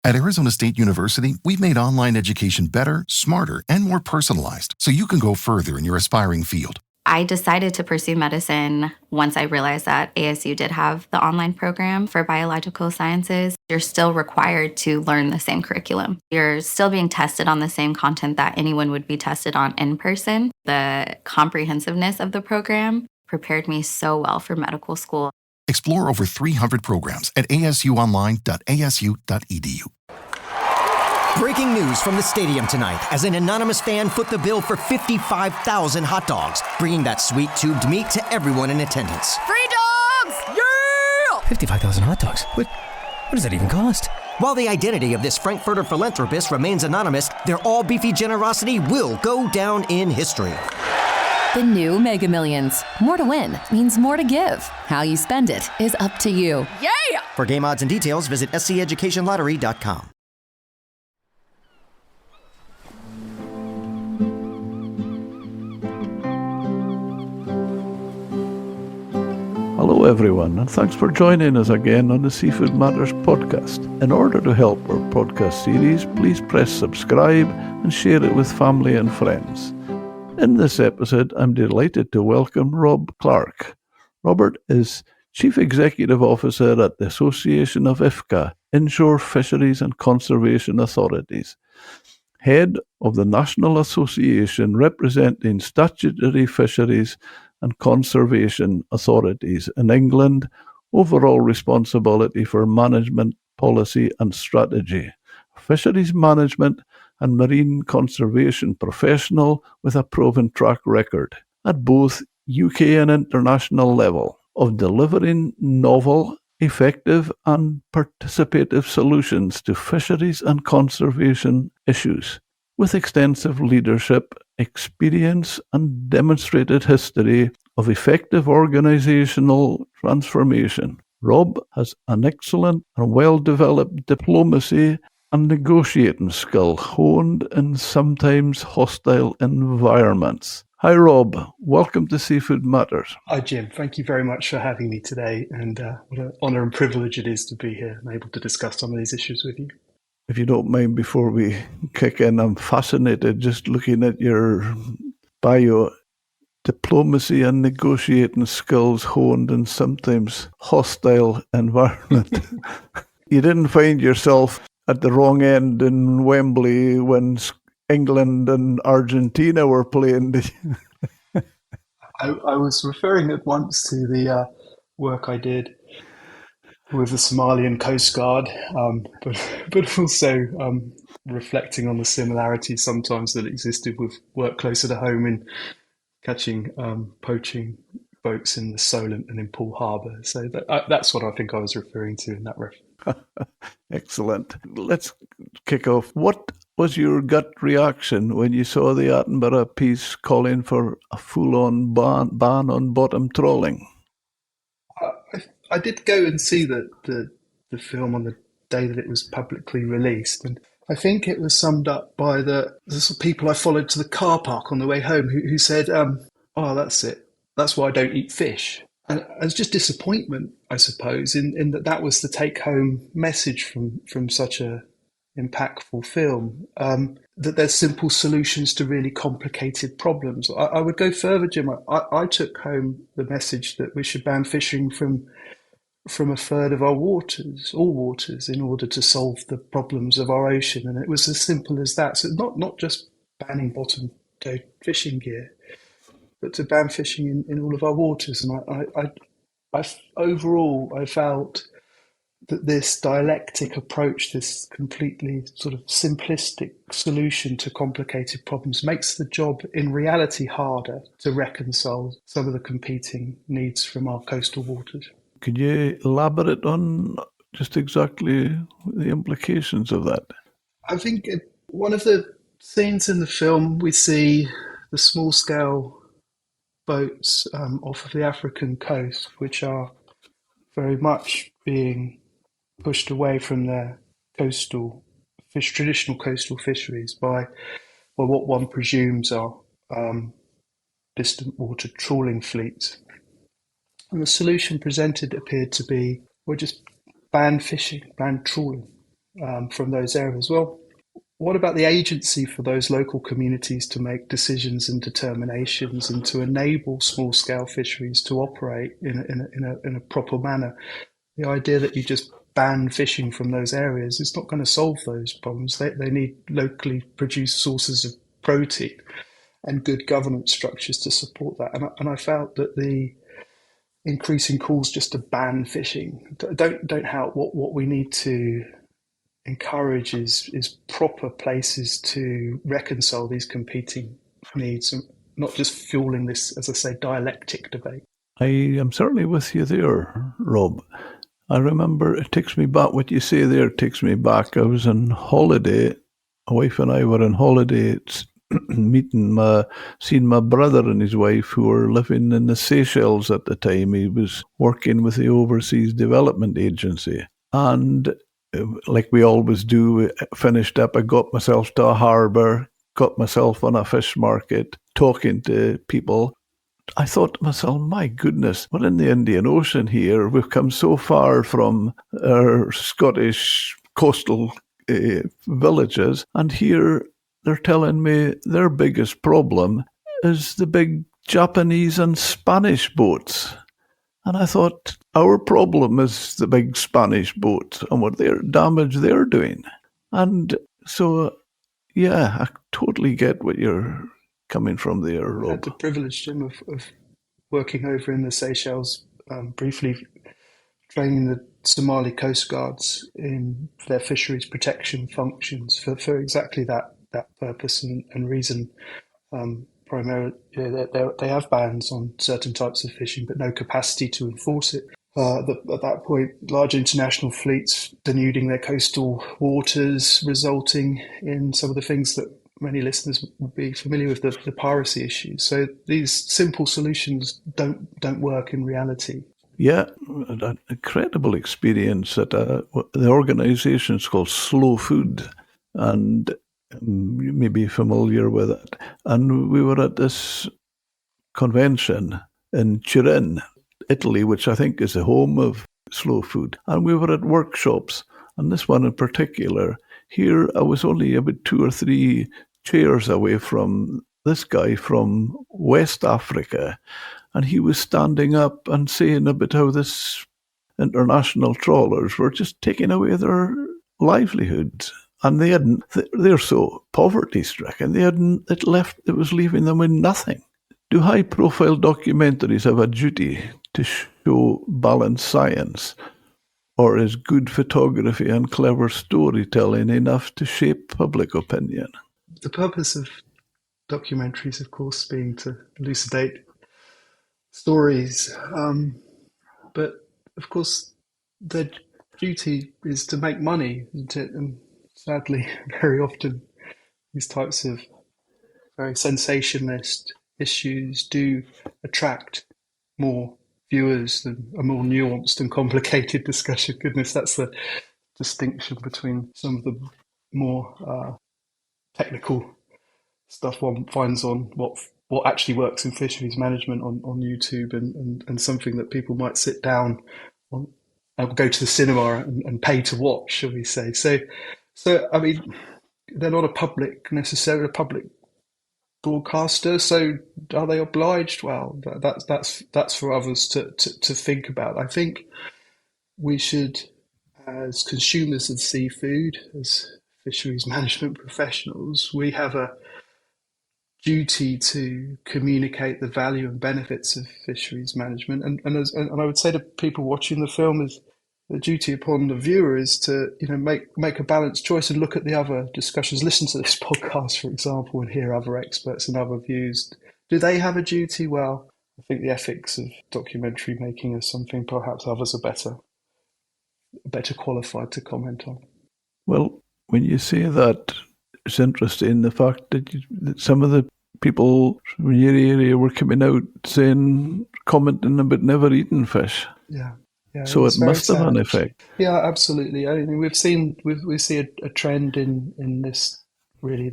At Arizona State University, we've made online education better, smarter, and more personalized so you can go further in your aspiring field. I decided to pursue medicine once I realized that ASU did have the online program for biological sciences. You're still required to learn the same curriculum. You're still being tested on the same content that anyone would be tested on in person. The comprehensiveness of the program prepared me so well for medical school. Explore over 300 programs at asuonline.asu.edu. Breaking news from the stadium tonight as an anonymous fan foot the bill for 55,000 hot dogs, bringing that sweet tubed meat to everyone in attendance. Free dogs! Yeah! 55,000 hot dogs? What does that even cost? While the identity of this Frankfurter philanthropist remains anonymous, their all-beefy generosity will go down in history. The new Mega Millions. More to win means more to give. How you spend it is up to you. Yeah! For game odds and details, visit sceducationlottery.com. Hello everyone, and thanks for joining us again on the Seafood Matters podcast. In order to help our podcast series, please press subscribe and share it with family and friends. In this episode, I'm delighted to welcome Rob Clark. Robert is Chief Executive Officer at the Association of IFCA, Inshore Fisheries and Conservation Authorities, Head of the National Association representing statutory fisheries and conservation authorities in England, overall responsibility for management, policy and strategy, fisheries management and marine conservation professional with a proven track record at both UK and international level of delivering novel, effective and participative solutions to fisheries and conservation issues. With extensive leadership, experience and demonstrated history of effective organisational transformation, Rob has an excellent and well-developed diplomacy and negotiating skill honed in sometimes hostile environments. Hi Rob, welcome to Seafood Matters. Hi Jim, thank you very much for having me today, and what an honour and privilege it is to be here and able to discuss some of these issues with you. If you don't mind, before we kick in, I'm fascinated just looking at your bio. Diplomacy and negotiating skills honed in sometimes hostile environment. You didn't find yourself at the wrong end in Wembley when England and Argentina were playing, did you? I was referring at once to the work I did with the Somalian Coast Guard, but also reflecting on the similarities sometimes that existed with work closer to home in catching poaching boats in the Solent and in Poole Harbour. So that's what I think I was referring to in that reference. Excellent. Let's kick off. What was your gut reaction when you saw the Attenborough piece calling for a full-on ban on bottom trawling? I did go and see the film on the day that it was publicly released, and I think it was summed up by the sort of people I followed to the car park on the way home who said, oh, that's it. That's why I don't eat fish. And it was just disappointment, I suppose, in that was the take-home message from such a impactful film, that there's simple solutions to really complicated problems. I would go further, Jim. I took home the message that we should ban fishing from a third of our waters, all waters, in order to solve the problems of our ocean. And it was as simple as that. So not just banning bottom tow fishing gear, but to ban fishing in all of our waters. And I overall, I felt that this dialectic approach, this completely sort of simplistic solution to complicated problems, makes the job in reality harder to reconcile some of the competing needs from our coastal waters. Could you elaborate on just exactly the implications of that? I think one of the scenes in the film, we see the small-scale boats off of the African coast, which are very much being pushed away from their traditional coastal fisheries by what one presumes are distant water trawling fleets. And the solution presented appeared to be, well, just ban fishing, ban trawling. from those areas. Well, what about the agency for those local communities to make decisions and determinations and to enable small-scale fisheries to operate in a proper manner? The idea that you just ban fishing from those areas is not going to solve those problems. They need locally produced sources of protein and good governance structures to support that. And I felt that the increasing calls just to ban fishing don't help. What we need to encourage is proper places to reconcile these competing needs, and not just fueling this, as I say, dialectic debate. I am certainly with you there, Rob. I remember it takes me back, what you say there takes me back. I was on holiday, my wife and I were on holiday seeing my brother and his wife who were living in the Seychelles at the time. He was working with the Overseas Development Agency. And like we always do, finished up, I got myself to a harbour, got myself on a fish market, talking to people. I thought to myself, my goodness, we're in the Indian Ocean here. We've come so far from our Scottish coastal villages, and here they're telling me their biggest problem is the big Japanese and Spanish boats. And I thought, our problem is the big Spanish boats and what their damage they're doing. And so, yeah, I totally get what you're coming from there, Rob. I had the privilege, Jim, of working over in the Seychelles, briefly training the Somali Coast Guards in their fisheries protection functions for exactly that purpose and reason. Primarily, they have bans on certain types of fishing, but no capacity to enforce it. At that point, large international fleets denuding their coastal waters, resulting in some of the things that many listeners would be familiar with, the piracy issues. So these simple solutions don't work in reality. Yeah, an incredible experience at the organisation is called Slow Food, and you may be familiar with it. And we were at this convention in Turin, Italy, which I think is the home of Slow Food. And we were at workshops, and this one in particular, here I was only about 2 or 3 chairs away from this guy from West Africa, and he was standing up and saying about how this international trawlers were just taking away their livelihoods. And they're so poverty stricken, it was leaving them with nothing. Do high profile documentaries have a duty to show balanced science? Or is good photography and clever storytelling enough to shape public opinion? The purpose of documentaries, of course, being to elucidate stories, but of course their duty is to make money, isn't it? And sadly, very often these types of very sensationalist issues do attract more viewers than a more nuanced and complicated discussion. Goodness, that's the distinction between some of the more technical stuff one finds on what actually works in fisheries management on YouTube and something that people might sit down on and go to the cinema and pay to watch, shall we say. So I mean, they're not necessarily a public broadcaster, so are they obliged? Well, that's for others to think about. I think we should, as consumers of seafood, as fisheries management professionals, we have a duty to communicate the value and benefits of fisheries management. And I would say to people watching the film, is the duty upon the viewer is to make a balanced choice and look at the other discussions. Listen to this podcast, for example, and hear other experts and other views. Do they have a duty? Well, I think the ethics of documentary making is something perhaps others are better qualified to comment on. Well, when you say that, it's interesting the fact that some of the people from your area were coming out commenting about never eating fish. Yeah. So it must have an effect. Yeah, absolutely. I mean, we see a trend in this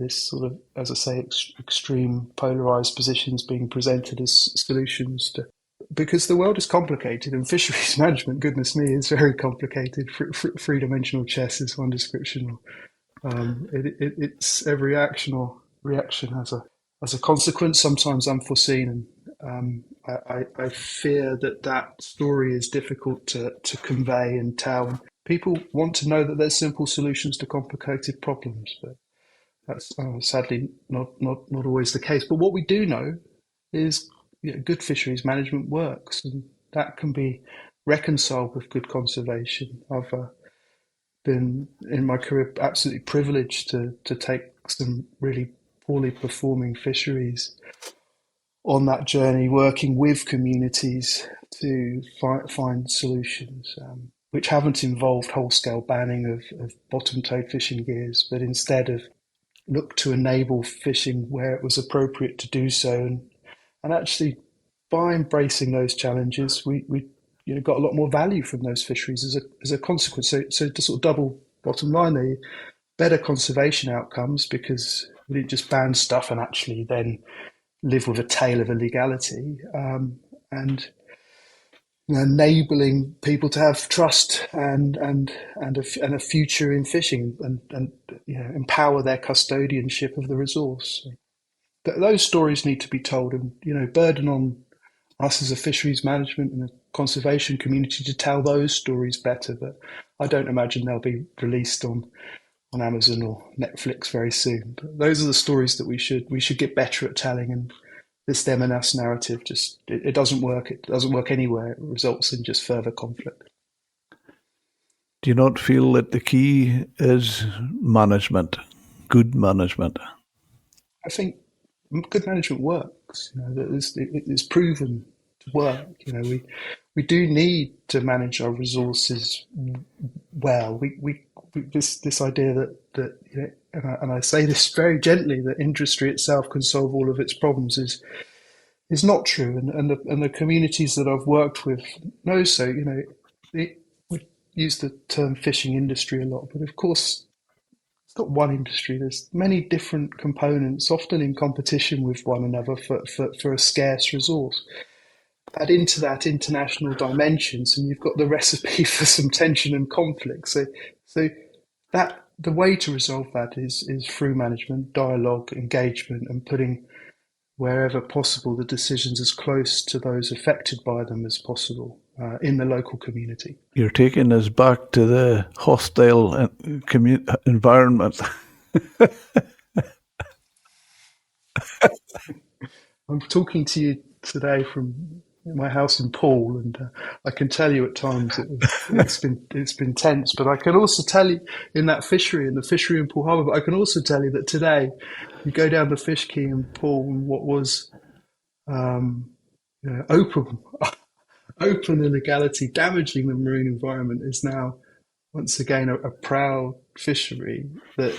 sort of, as I say, extreme polarized positions being presented as solutions to because the world is complicated, and fisheries management, goodness me, is very complicated. Three-dimensional chess is one description. It's every action or reaction has a consequence, sometimes unforeseen, and I fear that story is difficult to convey and tell. People want to know that there's simple solutions to complicated problems, but that's sadly not always the case. But what we do know is good fisheries management works, and that can be reconciled with good conservation. I've been in my career absolutely privileged to take some really poorly performing fisheries on that journey, working with communities to find solutions, which haven't involved whole-scale banning of bottom-towed fishing gears, but instead have looked to enable fishing where it was appropriate to do so. And actually, by embracing those challenges, we got a lot more value from those fisheries as a consequence. So to sort of double bottom line there, better conservation outcomes because we didn't just ban stuff and actually then live with a tail of illegality, and enabling people to have trust and a future in fishing, and empower their custodianship of the resource. Those stories need to be told, and burden on us as a fisheries management and a conservation community to tell those stories better. But I don't imagine they'll be released on Amazon or Netflix very soon. But those are the stories that we should get better at telling. And this them and us narrative just it doesn't work. It doesn't work anywhere. It results in just further conflict. Do you not feel that the key is management, good management? I think good management works. It's proven to work. We do need to manage our resources well. This idea that and I say this very gently, that industry itself can solve all of its problems is not true. And the communities that I've worked with know so. We use the term fishing industry a lot, but of course it's not one industry. There's many different components, often in competition with one another for a scarce resource. Add into that international dimensions, and you've got the recipe for some tension and conflict. So that the way to resolve that is through management, dialogue, engagement, and putting wherever possible the decisions as close to those affected by them as possible in the local community. You're taking us back to the hostile environment. I'm talking to you today from my house in Poole, and I can tell you at times it's been tense. But I can also tell you in the fishery in Poole Harbour. But I can also tell you that today, you go down the fish quay in Poole, and what was open illegality damaging the marine environment is now once again a proud fishery that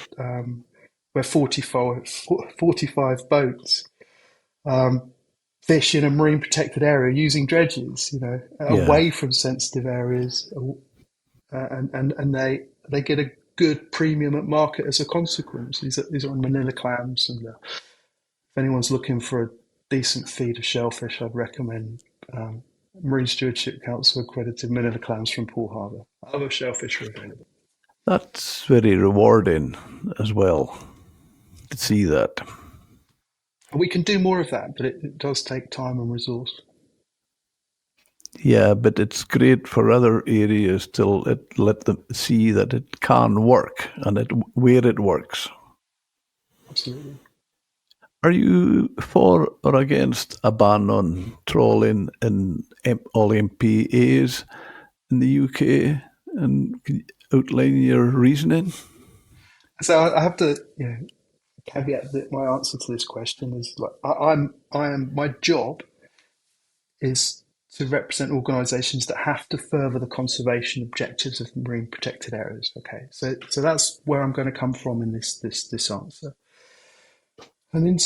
where 45 boats fish in a marine protected area using dredges, away from sensitive areas, and they get a good premium at market as a consequence. These are Manila clams, and if anyone's looking for a decent feed of shellfish, I'd recommend Marine Stewardship Council accredited Manila clams from Poole Harbour. Other shellfish are available. That's very rewarding as well to see that. We can do more of that, but it does take time and resource. Yeah, but it's great for other areas to let them see that it can work and where it works. Absolutely. Are you for or against a ban on trawling in all MPAs in the UK? And can you outline your reasoning? So I have to caveat that my answer to this question is my job is to represent organisations that have to further the conservation objectives of marine protected areas. Okay, so that's where I'm going to come from in this answer. And then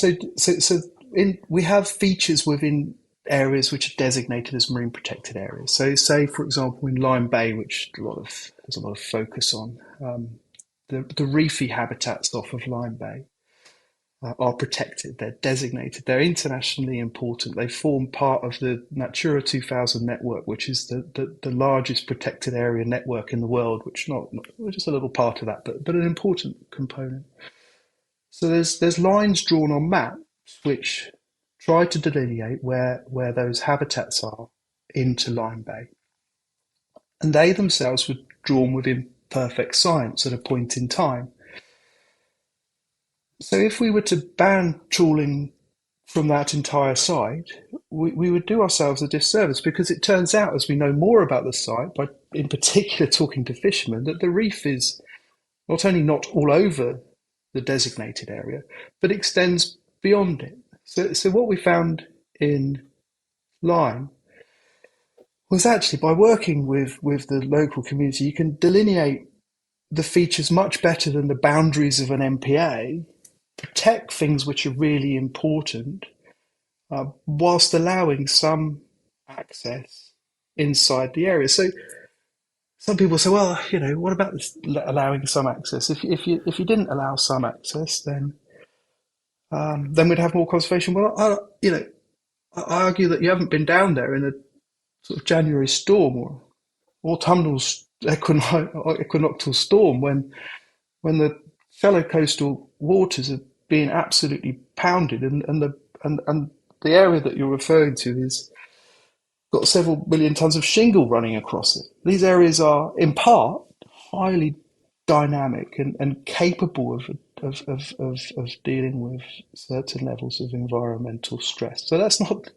we have features within areas which are designated as marine protected areas. So say, for example, in Lyme Bay, which there's a lot of focus on, the reefy habitats off of Lyme Bay. are protected. They're designated. They're internationally important. They form part of the Natura 2000 network, which is the largest protected area network in the world, which not just a little part of that, but an important component. So there's lines drawn on maps which try to delineate where those habitats are into Lyme Bay. And they themselves were drawn within perfect science at a point in time. So if we were to ban trawling from that entire site, we would do ourselves a disservice, because it turns out, as we know more about the site, by in particular talking to fishermen, that the reef is not only not all over the designated area, but extends beyond it. So what we found in Lyme was actually, by working with the local community, you can delineate the features much better than the boundaries of an MPA, protect things which are really important, whilst allowing some access inside the area. So some people say, well, what about this allowing some access? If you didn't allow some access, then we'd have more conservation. Well, I argue that you haven't been down there in a sort of January storm or autumnal equinoctial storm when the shallow coastal waters are being absolutely pounded, and the area that you're referring to is got several million tons of shingle running across it. These areas are, in part, highly dynamic and capable of dealing with certain levels of environmental stress. So that's not...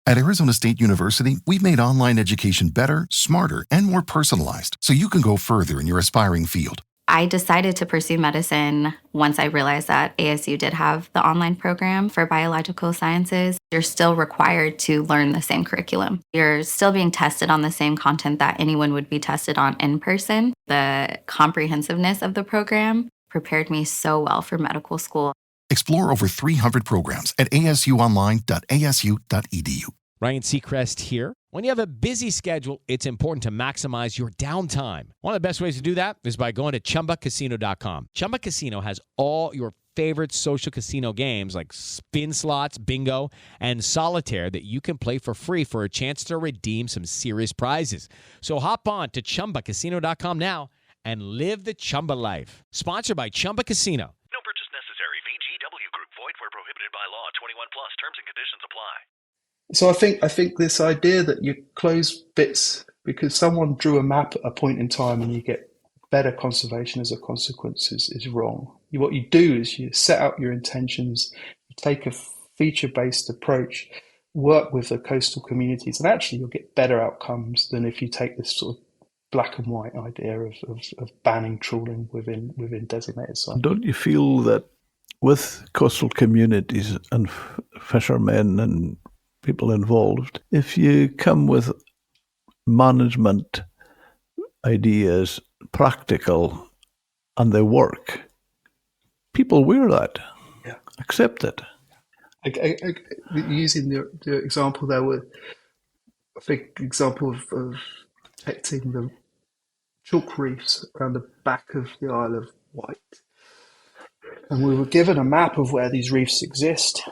At Arizona State University, we've made online education better, smarter, and more personalized, so you can go further in your aspiring field. I decided to pursue medicine once I realized that ASU did have the online program for biological sciences. You're still required to learn the same curriculum. You're still being tested on the same content that anyone would be tested on in person. The comprehensiveness of the program prepared me so well for medical school. Explore over 300 programs at asuonline.asu.edu. Ryan Seacrest here. When you have a busy schedule, it's important to maximize your downtime. One of the best ways to do that is by going to ChumbaCasino.com. Chumba Casino has all your favorite social casino games like spin slots, bingo, and solitaire that you can play for free for a chance to redeem some serious prizes. So hop on to ChumbaCasino.com now and live the Chumba life. Sponsored by Chumba Casino. No purchase necessary. VGW Group. Void where prohibited by law. 21 plus. Terms and conditions apply. So I think this idea that you close bits because someone drew a map at a point in time and you get better conservation as a consequence is wrong. What you do is you set out your intentions, you take a feature-based approach, work with the coastal communities, and actually you'll get better outcomes than if you take this sort of black and white idea of banning trawling within designated sites. Don't you feel that with coastal communities and fishermen and people involved, if you come with management ideas, practical, and they work, people wear that, accept it. Using the example there, with a big example of protecting the chalk reefs around the back of the Isle of Wight, and we were given a map of where these reefs exist.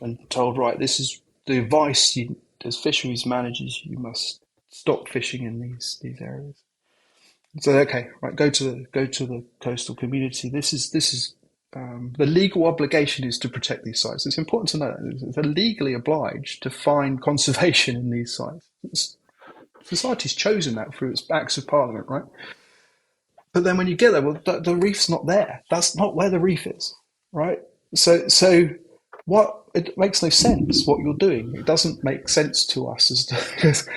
And told, right, this is the advice as fisheries managers, you must stop fishing in these areas. So okay, right, go to the coastal community. This is the legal obligation is to protect these sites. It's important to know that they're legally obliged to find conservation in these sites. Society's chosen that through its acts of parliament, right? But then when you get there, well, the reef's not there. That's not where the reef is, right? So it makes no sense what you're doing. It doesn't make sense to us because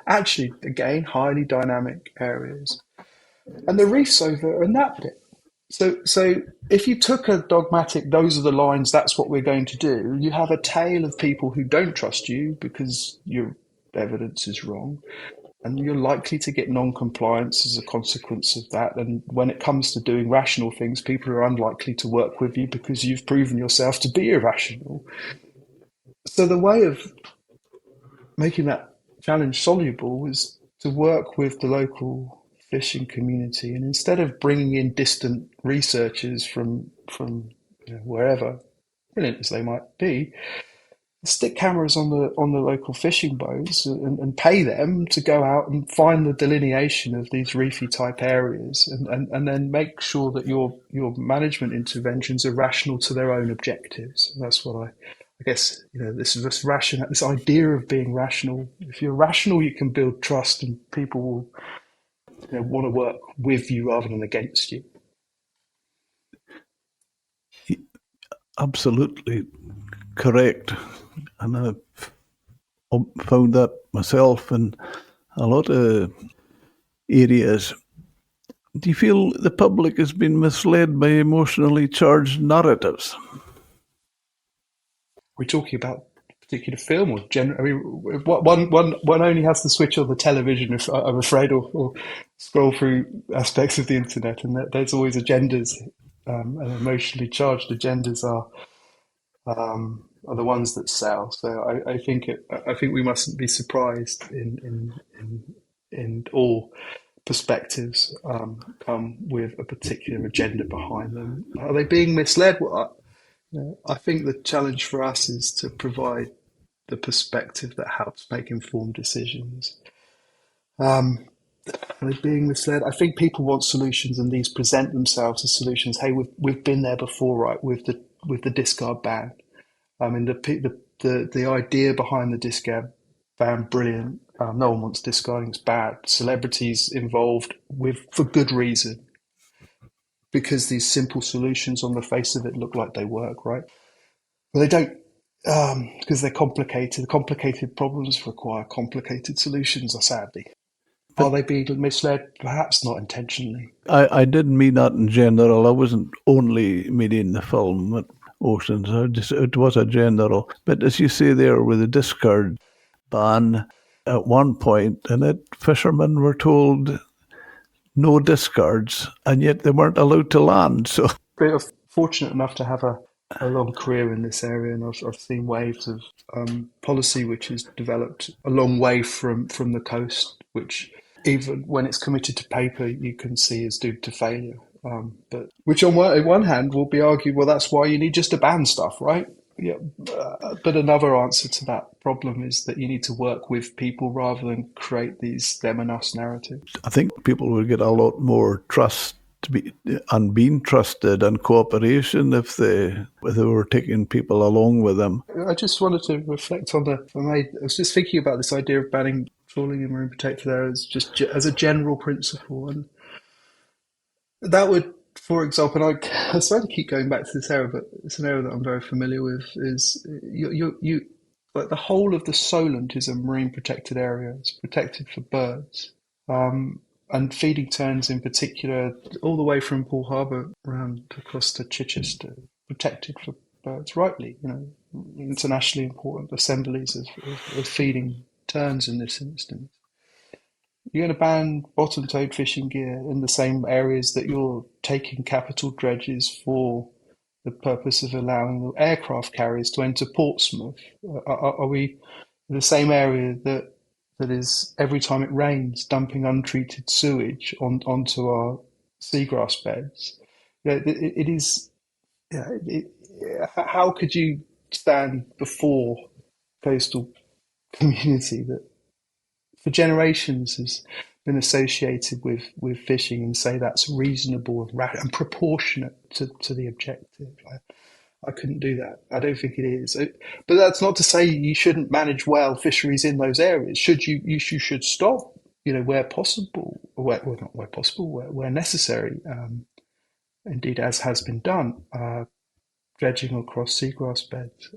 actually, again, highly dynamic areas, and the reef's over and that bit. So if you took a dogmatic, those are the lines, that's what we're going to do, you have a tail of people who don't trust you because your evidence is wrong, and you're likely to get non-compliance as a consequence of that. And when it comes to doing rational things, people are unlikely to work with you because you've proven yourself to be irrational. So the way of making that challenge soluble was to work with the local fishing community, and instead of bringing in distant researchers from from wherever, brilliant as they might be, stick cameras on the local fishing boats and pay them to go out and find the delineation of these reefy type areas, and then make sure that your management interventions are rational to their own objectives. And that's what I guess this idea of being rational. If you're rational, you can build trust, and people will want to work with you rather than against you. Absolutely correct. And I've found that myself in a lot of areas. Do you feel the public has been misled by emotionally charged narratives? We're talking about a particular film, or one only has to switch on the television, if I'm afraid, or scroll through aspects of the internet, and there's always agendas, and emotionally charged agendas are the ones that sell. So I think we mustn't be surprised in all perspectives come with a particular agenda behind them. Are they being misled? Well, I think the challenge for us is to provide the perspective that helps make informed decisions. Are they being misled? I think people want solutions, and these present themselves as solutions. Hey, we've been there before, right? With the discard ban. I mean, the idea behind the discard ban, brilliant. No one wants discarding; it's bad. Celebrities involved for good reason, because these simple solutions on the face of it look like they work, right? But they don't, because they're complicated. Complicated problems require complicated solutions, sadly. Are they being misled? Perhaps not intentionally. I didn't mean that in general. I wasn't only meaning the film at Oceans. It was a general. But as you say there, with the discard ban, at one point in it, fishermen were told no discards, and yet they weren't allowed to land. So, I'm fortunate enough to have a long career in this area, and I've seen waves of policy which has developed a long way from the coast, which even when it's committed to paper, you can see is doomed to failure. But which on one hand will be argued, well, that's why you need just to ban stuff, right? Yeah, but another answer to that problem is that you need to work with people rather than create these them and us narratives. I think people would get a lot more trust and being trusted and cooperation if they were taking people along with them. I just wanted to reflect on I was just thinking about this idea of banning trawling in marine protected areas just as a general principle, and that would, for example, and I sorry to keep going back to this area, but it's an area that I'm very familiar with. Is you like the whole of the Solent is a marine protected area. It's protected for birds. And feeding terns in particular, all the way from Poole Harbour around across to Chichester, protected for birds, rightly, internationally important assemblies of feeding terns in this instance. You're going to ban bottom-towed fishing gear in the same areas that you're taking capital dredges for the purpose of allowing the aircraft carriers to enter Portsmouth. Are we in the same area that is, every time it rains, dumping untreated sewage onto our seagrass beds? It is. How could you stand before coastal community that for generations has been associated with fishing and say that's reasonable and proportionate to the objective? I couldn't do that. I don't think it is. But that's not to say you shouldn't manage well fisheries in those areas. You should stop, where possible, where necessary. Indeed, as has been done, dredging across seagrass beds,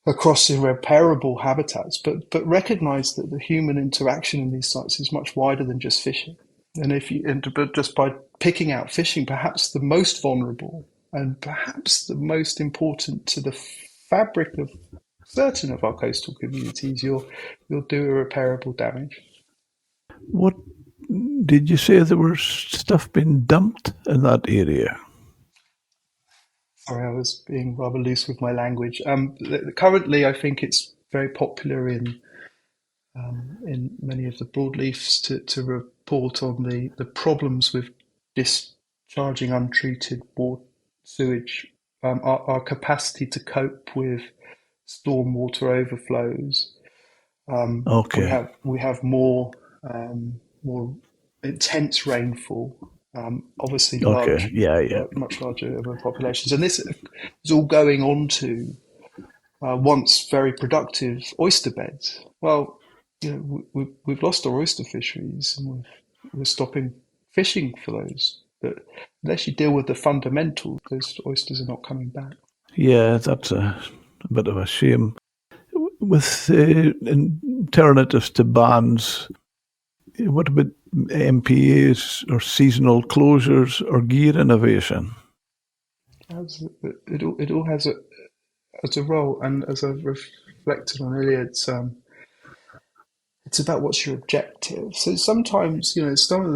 across irreparable habitats. But recognise that the human interaction in these sites is much wider than just fishing. But just by picking out fishing, perhaps the most vulnerable and perhaps the most important to the fabric of certain of our coastal communities, you'll do irreparable damage. What did you say there was stuff being dumped in that area? Sorry, I was being rather loose with my language. Currently, I think it's very popular in many of the broadleafs to report on the problems with discharging untreated sewage, our capacity to cope with stormwater overflows. Okay. We have more intense rainfall. Obviously, Okay. Yeah. Yeah. much larger urban populations, and this is all going on to once very productive oyster beds. Well, we've lost our oyster fisheries, and we're stopping fishing for those. But unless you deal with the fundamentals, those oysters are not coming back. Yeah, that's a bit of a shame. With alternatives to bans, what about MPAs or seasonal closures or gear innovation? It all has a role, and as I've reflected on earlier, it's about what's your objective. So sometimes, some of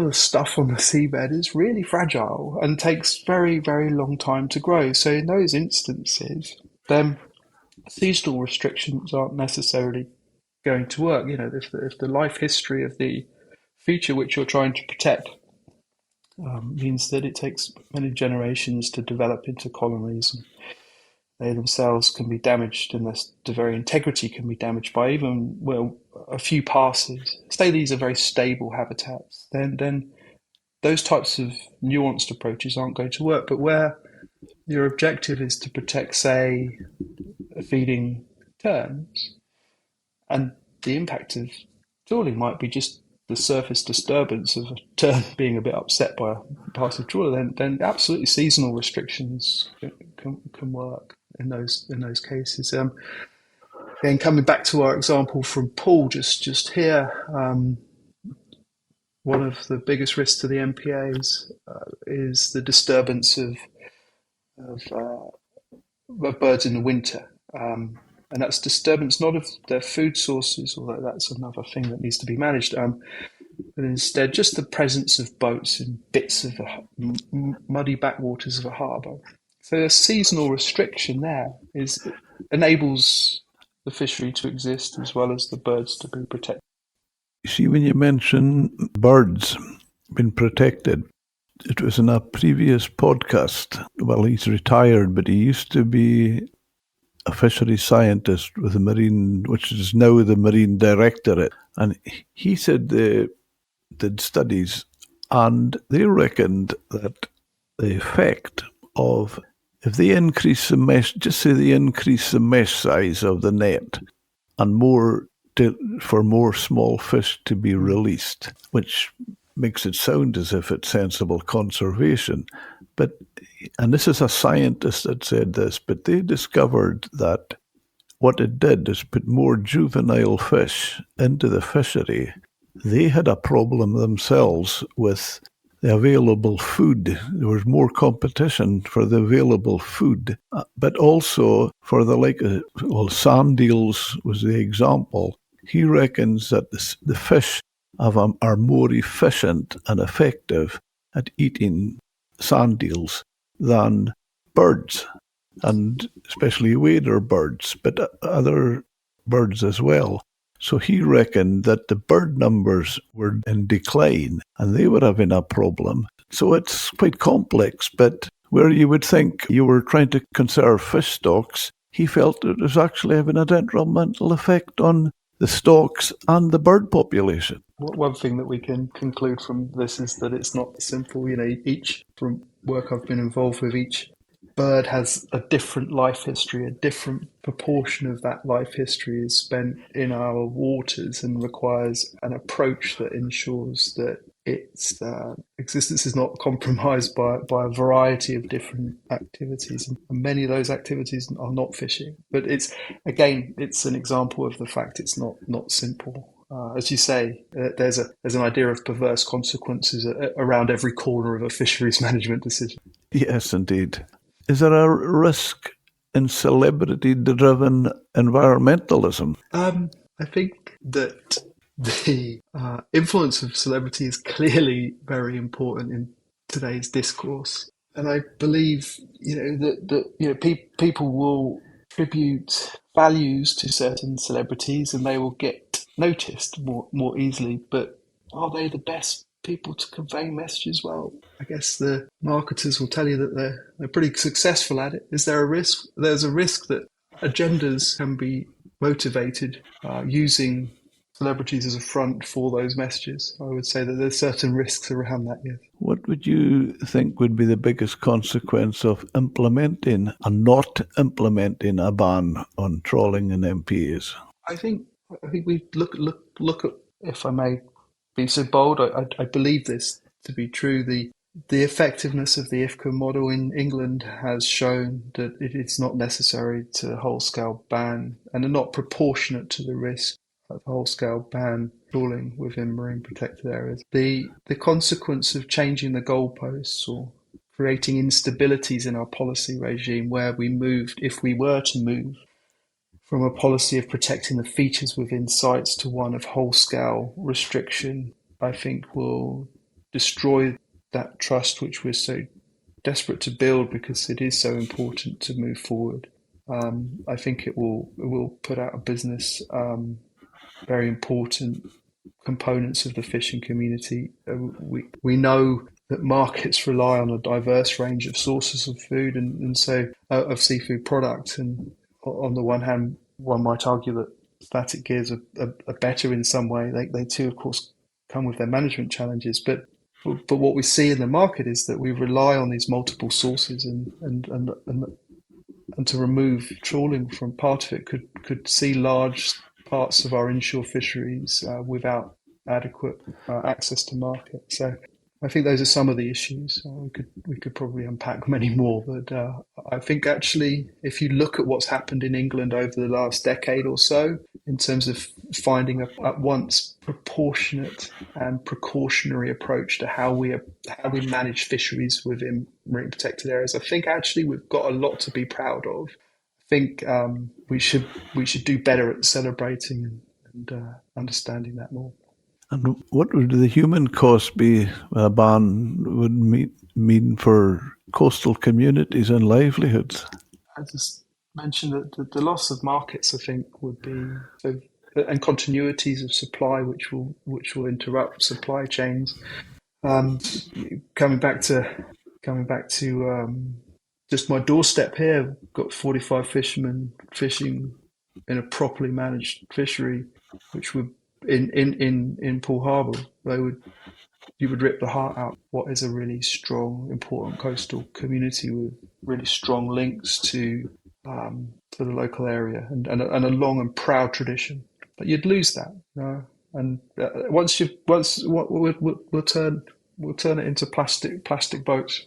the stuff on the seabed is really fragile and takes very, very long time to grow. So in those instances, then seasonal restrictions aren't necessarily going to work. If the life history of the feature which you're trying to protect means that it takes many generations to develop into colonies, and they themselves can be damaged, and the very integrity can be damaged by even a few passes. Say these are very stable habitats, then those types of nuanced approaches aren't going to work. But where your objective is to protect, say, feeding terns, and the impact of trawling might be just the surface disturbance of a tern being a bit upset by a passing trawler, then absolutely seasonal restrictions can work in those cases. Again, coming back to our example from Paul, just here, one of the biggest risks to the MPAs is the disturbance of birds in the winter. And that's disturbance not of their food sources, although that's another thing that needs to be managed, but instead just the presence of boats in bits of the muddy backwaters of a harbour. So a seasonal restriction there enables the fishery to exist as well as the birds to be protected. You see, when you mention birds being protected, it was in a previous podcast. Well, he's retired, but he used to be a fisheries scientist with the Marine, which is now the Marine Directorate. And he said they did studies, and they reckoned that the effect of, if they increase the mesh, just say they increase the mesh size of the net and for more small fish to be released, which makes it sound as if it's sensible conservation. And this is a scientist that said this, but they discovered that what it did is put more juvenile fish into the fishery. They had a problem themselves with the available food. There was more competition for the available food, but also for sand eels was the example. He reckons that the fish are more efficient and effective at eating sand eels than birds, and especially wader birds, but other birds as well. So he reckoned that the bird numbers were in decline and they were having a problem. So it's quite complex, but where you would think you were trying to conserve fish stocks, he felt it was actually having a detrimental effect on the stocks and the bird population. One thing that we can conclude from this is that it's not simple. From work I've been involved with, each bird has a different life history. A different proportion of that life history is spent in our waters and requires an approach that ensures that its existence is not compromised by a variety of different activities. And many of those activities are not fishing. But it's an example of the fact it's not simple. As you say, there's an idea of perverse consequences around every corner of a fisheries management decision. Yes, indeed. Is there a risk in celebrity-driven environmentalism? I think that the influence of celebrity is clearly very important in today's discourse, and I believe that people will attribute values to certain celebrities, and they will get noticed more easily. But are they the best people to convey messages well. I guess the marketers will tell you that they're pretty successful at it. Is there a risk? There's a risk that agendas can be motivated using celebrities as a front for those messages. I would say that there's certain risks around that, yes. What would you think would be the biggest consequence of implementing and not implementing a ban on trawling in MPAs? I think we look at, if I may be so bold, I believe this to be true. The effectiveness of the IFCA model in England has shown that it is not necessary to whole-scale ban and are not proportionate to the risk of whole-scale ban trawling within marine protected areas. The consequence of changing the goalposts or creating instabilities in our policy regime where if we were to move from a policy of protecting the features within sites to one of whole-scale restriction, I think will destroy that trust which we're so desperate to build because it is so important to move forward. I think it will put out of business very important components of the fishing community. We know that markets rely on a diverse range of sources of food and so of seafood products. And on the one hand, one might argue that static gears are better in some way. They too, of course, come with their management challenges. But what we see in the market is that we rely on these multiple sources, and to remove trawling from part of it could see large parts of our inshore fisheries without adequate access to market. So I think those are some of the issues. We could probably unpack many more, but I think actually, if you look at what's happened in England over the last decade or so, in terms of finding at once proportionate and precautionary approach to how we manage fisheries within marine protected areas, I think actually we've got a lot to be proud of. I think we should do better at celebrating and understanding that more. And what would the human cost be a ban would mean for coastal communities and livelihoods? I just mentioned that the loss of markets, I think, would be and continuities of supply, which will interrupt supply chains. Coming back to just my doorstep here, I've got 45 fishermen fishing in a properly managed fishery, which would in Poole Harbour, you would rip the heart out what is a really strong, important coastal community with really strong links to the local area and a long and proud tradition. But you'd lose that, you know? And we'll turn it into plastic boats.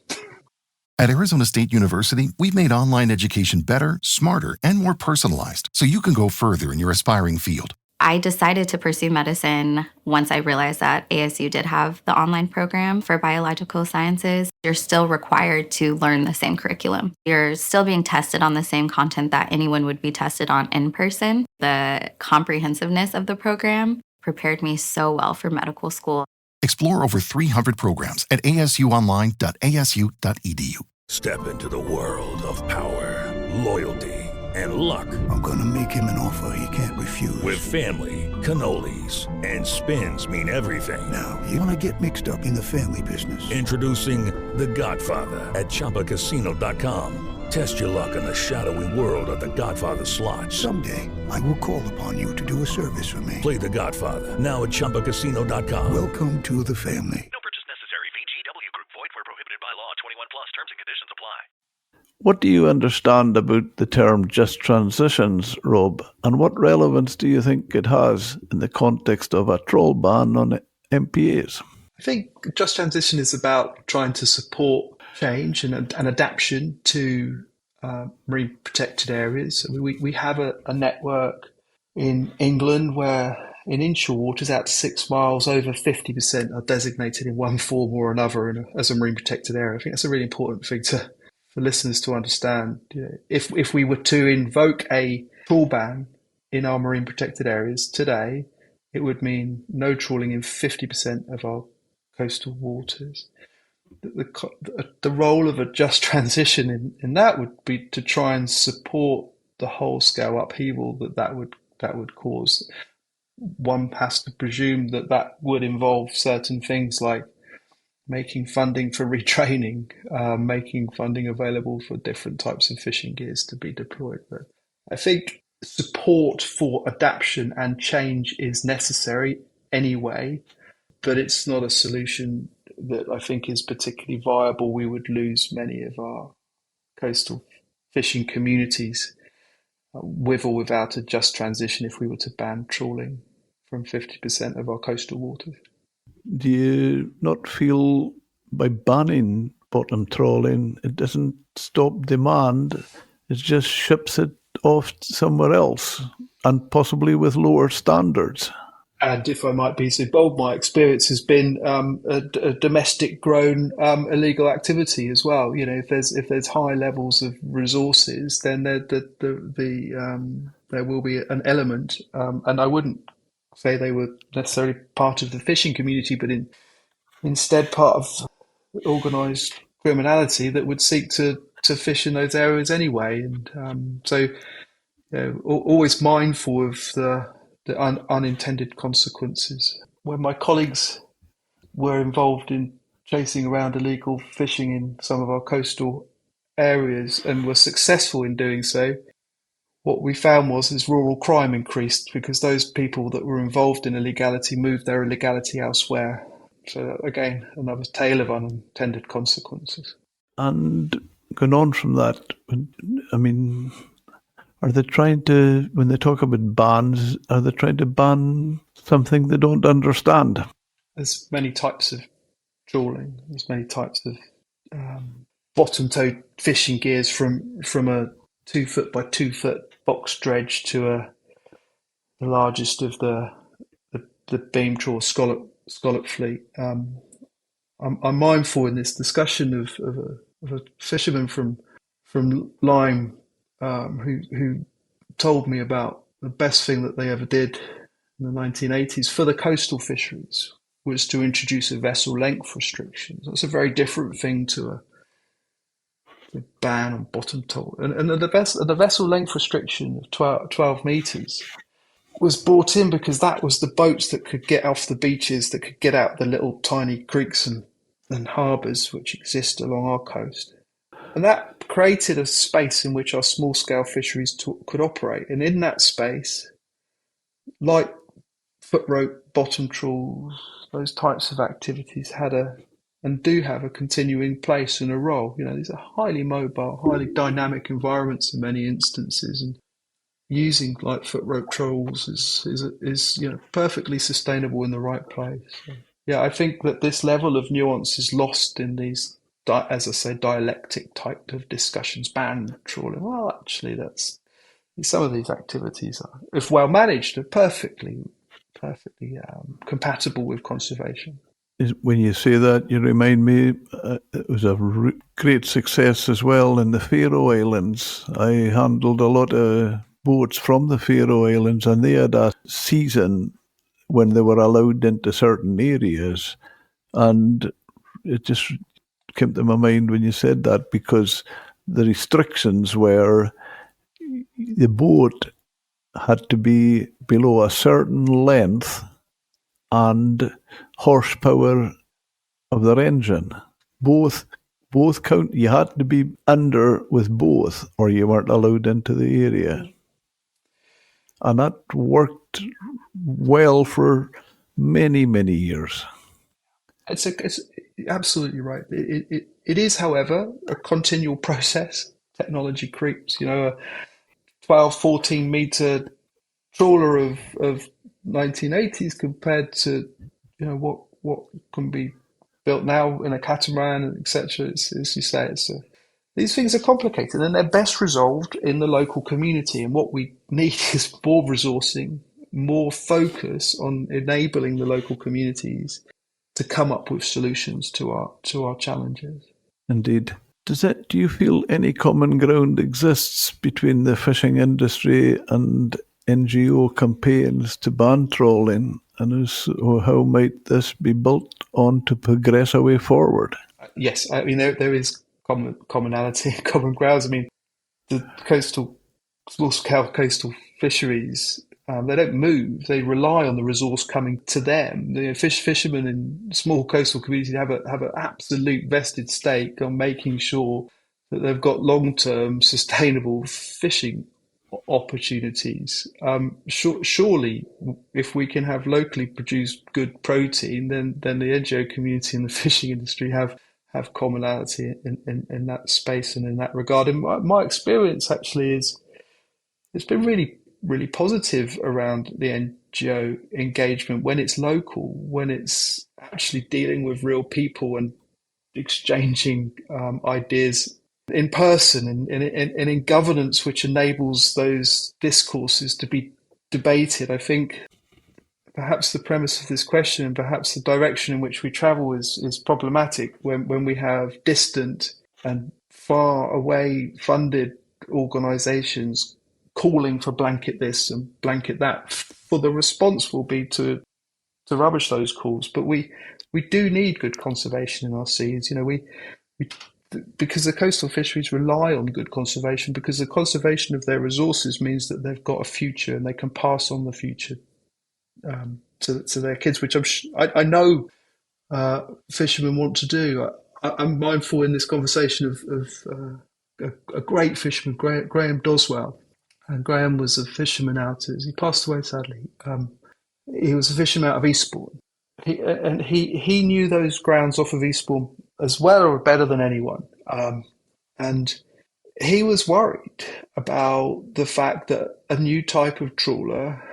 At Arizona State University, we've made online education better, smarter, and more personalized so you can go further in your aspiring field. I decided to pursue medicine once I realized that ASU did have the online program for biological sciences. You're still required to learn the same curriculum. You're still being tested on the same content that anyone would be tested on in person. The comprehensiveness of the program prepared me so well for medical school. Explore over 300 programs at asuonline.asu.edu. Step into the world of power, loyalty, and luck. I'm gonna make him an offer he can't refuse. With family, cannolis, and spins mean everything. Now, you wanna get mixed up in the family business. Introducing The Godfather at ChumbaCasino.com. Test your luck in the shadowy world of The Godfather slot. Someday, I will call upon you to do a service for me. Play The Godfather now at ChumbaCasino.com. Welcome to the family. No purchase necessary. VGW Group. Void where prohibited by law. 21 plus. Terms and conditions apply. What do you understand about the term just transitions, Rob, and what relevance do you think it has in the context of a trawl ban on MPAs? I think just transition is about trying to support change and adaptation to marine protected areas. We have a network in England where in inshore waters out to 6 miles, over 50% are designated in one form or another as a marine protected area. I think that's a really important thing for listeners to understand. You know, if we were to invoke a trawl ban in our marine protected areas today, it would mean no trawling in 50% of our coastal waters. The role of a just transition in that would be to try and support the whole scale upheaval that would cause. one has to presume that that would involve certain things like making funding for retraining, making funding available for different types of fishing gears to be deployed. But I think support for adaptation and change is necessary anyway, but it's not a solution that I think is particularly viable. We would lose many of our coastal fishing communities with or without a just transition if we were to ban trawling from 50% of our coastal waters. Do you not feel by banning bottom trawling, it doesn't stop demand, it just ships it off somewhere else, and possibly with lower standards? And if I might be so bold, my experience has been a domestic-grown illegal activity as well. You know, if there's high levels of resources, then there will be an element, and I wouldn't say they were necessarily part of the fishing community, but instead part of organised criminality that would seek to fish in those areas anyway. And so, you know, always mindful of the unintended consequences. When my colleagues were involved in chasing around illegal fishing in some of our coastal areas and were successful in doing so, what we found was rural crime increased because those people that were involved in illegality moved their illegality elsewhere. So again, another tale of unintended consequences. And going on from that, I mean, are they trying to, when they talk about bans, are they trying to ban something they don't understand? There's many types of trawling. There's many types of bottom-towed fishing gears from a 2 foot by 2 foot box dredge to the largest of the beam trawl scallop fleet. I'm mindful in this discussion of a fisherman from Lyme who told me about the best thing that they ever did in the 1980s for the coastal fisheries was to introduce a vessel length restriction. That's a very different thing to a ban on bottom trawl. And the vessel length restriction of 12 metres was brought in because that was the boats that could get off the beaches, that could get out the little tiny creeks and harbours which exist along our coast. And that created a space in which our small-scale fisheries could operate. And in that space, like foot rope, bottom trawls, those types of activities had and do have a continuing place and a role. You know, these are highly mobile, highly dynamic environments in many instances, and using like foot rope trawls is you know, perfectly sustainable in the right place. So, yeah, I think that this level of nuance is lost in these, as I say, dialectic type of discussions. Ban trawling. Well, actually, some of these activities are, if well managed, are perfectly compatible with conservation. When you say that, you remind me, it was a great success as well in the Faroe Islands. I handled a lot of boats from the Faroe Islands, and they had a season when they were allowed into certain areas. And it just came to my mind when you said that, because the restrictions were the boat had to be below a certain length and horsepower of their engine. Both count. You had to be under with both, or you weren't allowed into the area. And that worked well for many, many years. It's absolutely right. It is, however, a continual process. Technology creeps. You know, a 12, 14 meter trawler of 1980s compared to, you know, what can be built now in a catamaran, etc. As you say, these things are complicated, and they're best resolved in the local community. And what we need is more resourcing, more focus on enabling the local communities to come up with solutions to our challenges. Indeed. Do you feel any common ground exists between the fishing industry and NGO campaigns to ban trawling, and how might this be built on to progress a way forward? Yes, I mean there is commonality, common grounds. I mean, the small-scale coastal fisheries They don't move. They rely on the resource coming to them. The fishermen in small coastal communities have an absolute vested stake on making sure that they've got long-term sustainable fishing opportunities. Surely, if we can have locally produced good protein, then the NGO community and the fishing industry have commonality in that space and in that regard. And my experience actually is it's been really, really positive around the NGO engagement when it's local, when it's actually dealing with real people and exchanging ideas in person and in governance, which enables those discourses to be debated. I think perhaps the premise of this question and perhaps the direction in which we travel is problematic when we have distant and far away funded organizations calling for blanket this and blanket that. For the response will be to rubbish those calls. But we do need good conservation in our seas. Because the coastal fisheries rely on good conservation, because the conservation of their resources means that they've got a future and they can pass on the future to their kids, which I know fishermen want to do. I'm mindful in this conversation of a great fisherman, Graham Doswell. And Graham was a fisherman he passed away sadly. He was a fisherman out of Eastbourne. He knew those grounds off of Eastbourne as well or better than anyone. And he was worried about the fact that a new type of trawler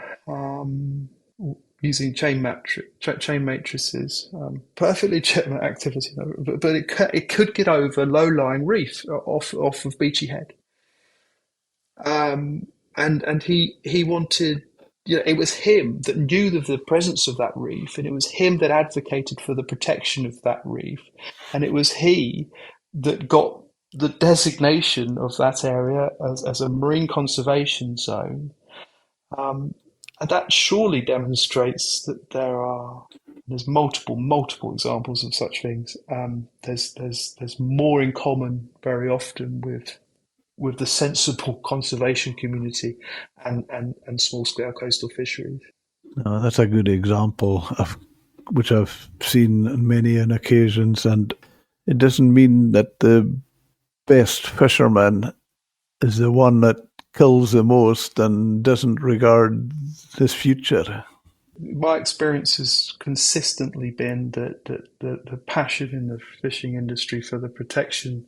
using chain matrices, perfectly legitimate activity, but it could get over low-lying reef off of Beachy Head. And he wanted, it was him that knew of the presence of that reef, and it was him that advocated for the protection of that reef, and it was he that got the designation of that area as a marine conservation zone. And that surely demonstrates that there's multiple examples of such things. There's more in common very often with the sensible conservation community and small-scale coastal fisheries. No, that's a good example of which I've seen on many occasions, and it doesn't mean that the best fisherman is the one that kills the most and doesn't regard his future. My experience has consistently been that the passion in the fishing industry for the protection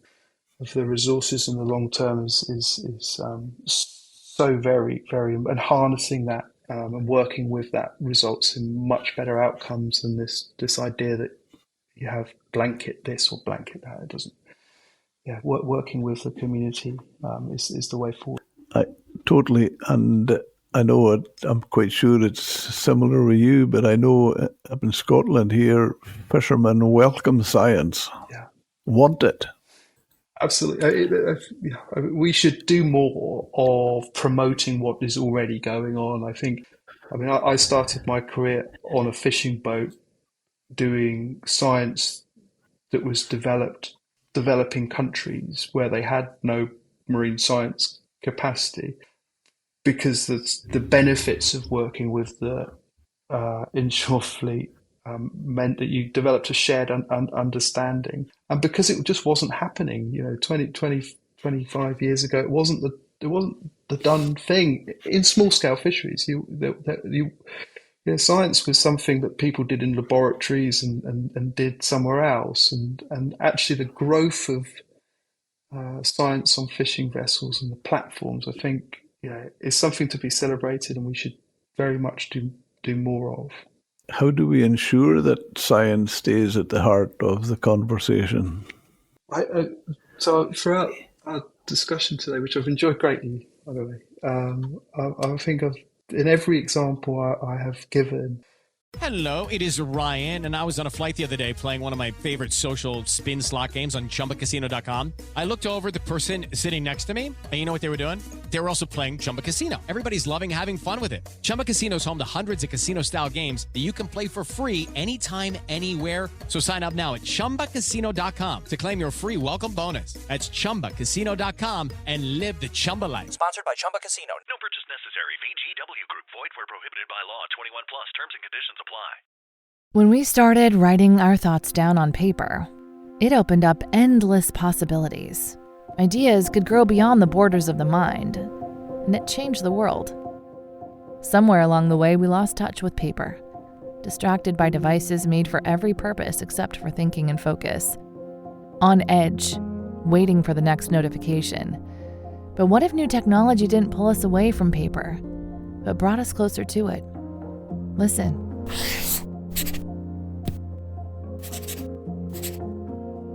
of the resources in the long term is so very, very, and harnessing that and working with that results in much better outcomes than this idea that you have blanket this or blanket that. It doesn't. Yeah, working with the community is the way forward. Totally, and I know I'm quite sure it's similar with you, but I know up in Scotland here, fishermen welcome science, want it. Absolutely. We should do more of promoting what is already going on. I started my career on a fishing boat doing science that was developing countries where they had no marine science capacity, because the benefits of working with the inshore fleet meant that you developed a shared understanding. And because it just wasn't happening, 25 years ago, it wasn't the done thing in small scale fisheries. Science was something that people did in laboratories and did somewhere else. And actually the growth of science on fishing vessels and the platforms, I think, is something to be celebrated, and we should very much do more of. How do we ensure that science stays at the heart of the conversation? So throughout our discussion today, which I've enjoyed greatly, by the way, I think in every example I have given. Hello, it is Ryan, and I was on a flight the other day playing one of my favorite social spin slot games on ChumbaCasino.com. I looked over at the person sitting next to me, and you know what they were doing? They were also playing Chumba Casino. Everybody's loving having fun with it. Chumba Casino is home to hundreds of casino-style games that you can play for free anytime, anywhere. So sign up now at ChumbaCasino.com to claim your free welcome bonus. That's ChumbaCasino.com and live the Chumba life. Sponsored by Chumba Casino. No purchase necessary. VGW Group. Void where prohibited by law. 21 plus. Terms and conditions apply. When we started writing our thoughts down on paper, it opened up endless possibilities. Ideas could grow beyond the borders of the mind, and it changed the world. Somewhere along the way, we lost touch with paper, distracted by devices made for every purpose except for thinking and focus. On edge, waiting for the next notification. But what if new technology didn't pull us away from paper, but brought us closer to it? Listen.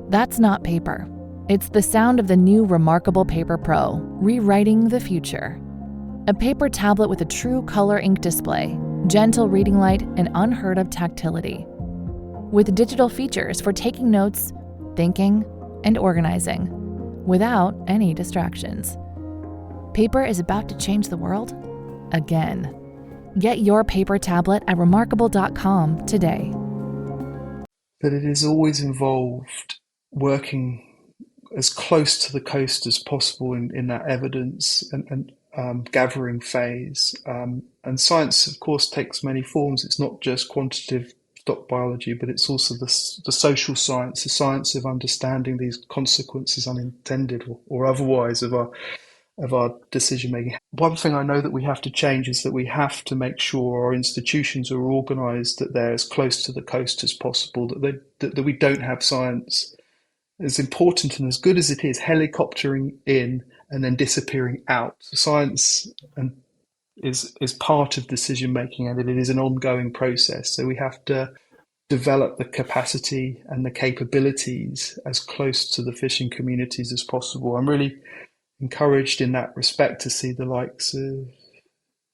That's not paper. It's the sound of the new Remarkable Paper Pro, rewriting the future. A paper tablet with a true color ink display, gentle reading light, and unheard of tactility. With digital features for taking notes, thinking, and organizing, without any distractions. Paper is about to change the world again. Get your paper tablet at remarkable.com today. But it is always involved working as close to the coast as possible in that evidence and gathering phase. And science, of course, takes many forms. It's not just quantitative stock biology, but it's also the social science, the science of understanding these consequences, unintended or otherwise, of our decision making. One thing I know that we have to change is that we have to make sure our institutions are organised, that they're as close to the coast as possible, that we don't have science, as important and as good as it is, helicoptering in and then disappearing out. Science is part of decision making, and it is an ongoing process. So we have to develop the capacity and the capabilities as close to the fishing communities as possible. I'm really encouraged in that respect to see the likes of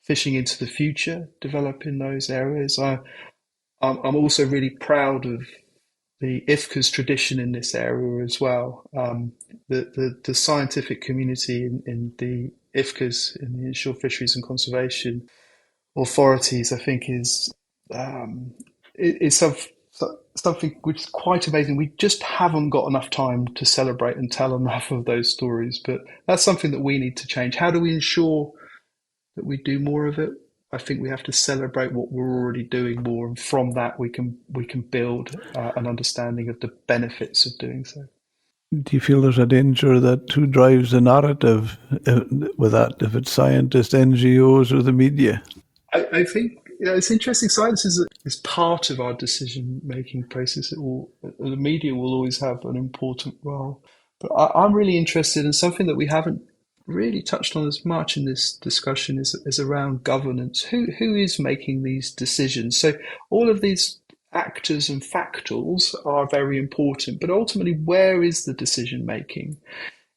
Fishing into the Future develop in those areas. I'm also really proud of the IFCAs tradition in this area as well. The scientific community in the IFCAs, in the Inshore Fisheries and Conservation Authorities, I think is something which is quite amazing. We just haven't got enough time to celebrate and tell enough of those stories, but that's something that we need to change. How do we ensure that we do more of it? I think we have to celebrate what we're already doing more, and from that we can build an understanding of the benefits of doing so. Do you feel there's a danger that who drives the narrative with that, if it's scientists, NGOs, or the media? I think it's interesting. Science is part of our decision-making process. The media will always have an important role. But I'm really interested in something that we haven't really touched on as much in this discussion is around governance. Who is making these decisions? So all of these actors and factors are very important, but ultimately, where is the decision making?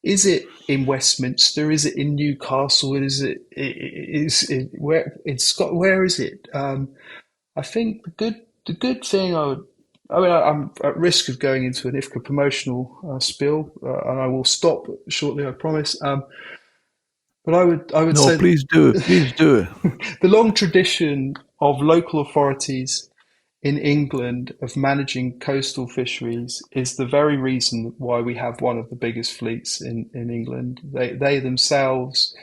Is it in Westminster? Is it in Newcastle? Is it where in Scotland? Where is it? I think the good thing I'm at risk of going into an IFCA promotional spiel, and I will stop shortly, I promise. But I would say, no, please do it. Please do it. The long tradition of local authorities in England of managing coastal fisheries is the very reason why we have one of the biggest fleets in England. They themselves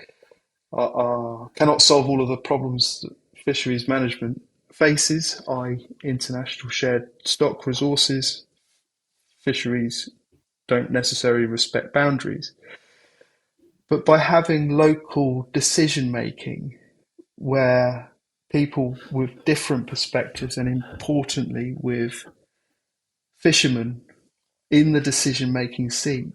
cannot solve all of the problems that fisheries management faces, i.e. international shared stock resources. Fisheries don't necessarily respect boundaries. But by having local decision making where people with different perspectives, and importantly with fishermen in the decision making seat,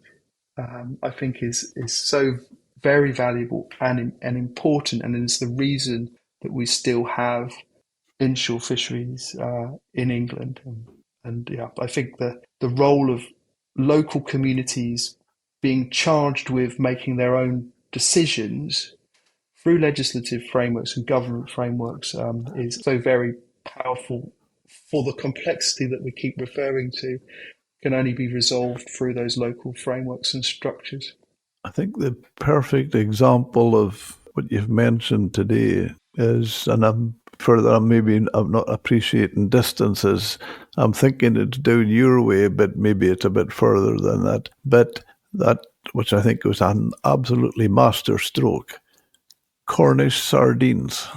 I think is so very valuable and important, and is the reason that we still have inshore fisheries in England. And yeah, I think the role of local communities being charged with making their own decisions through legislative frameworks and government frameworks is so very powerful. For the complexity that we keep referring to can only be resolved through those local frameworks and structures. I think the perfect example of what you've mentioned today is, and I'm not appreciating distances. I'm thinking it's down your way, but maybe it's a bit further than that. But that, which I think was an absolutely master stroke, Cornish sardines.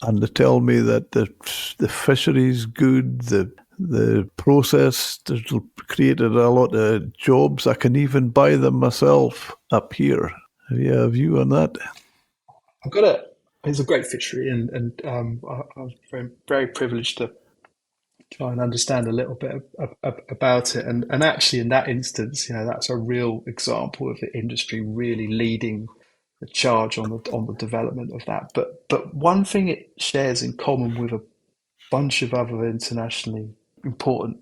And they tell me that the fishery's good, the process created a lot of jobs. I can even buy them myself up here. Have you a view on that? It's a great fishery, and I was very, very privileged to try and understand a little bit about it. And actually, in that instance, that's a real example of the industry really leading the charge on the development of that. But one thing it shares in common with a bunch of other internationally important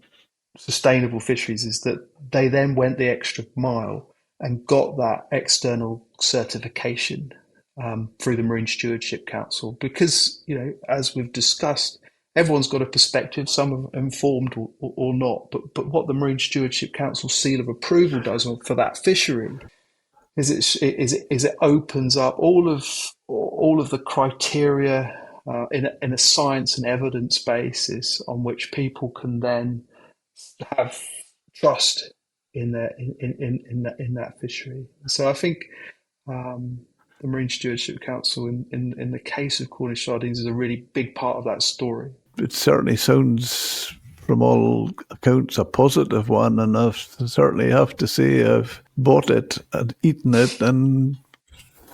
sustainable fisheries is that they then went the extra mile and got that external certification through the Marine Stewardship Council, because as we've discussed, everyone's got a perspective, some are informed or not, but what the Marine Stewardship Council seal of approval does for that fishery is it opens up all of the criteria in a science and evidence basis on which people can then have trust in that fishery. So I think the Marine Stewardship Council, in the case of Cornish sardines, is a really big part of that story. It certainly sounds, from all accounts, a positive one, and I certainly have to say I've bought it and eaten it and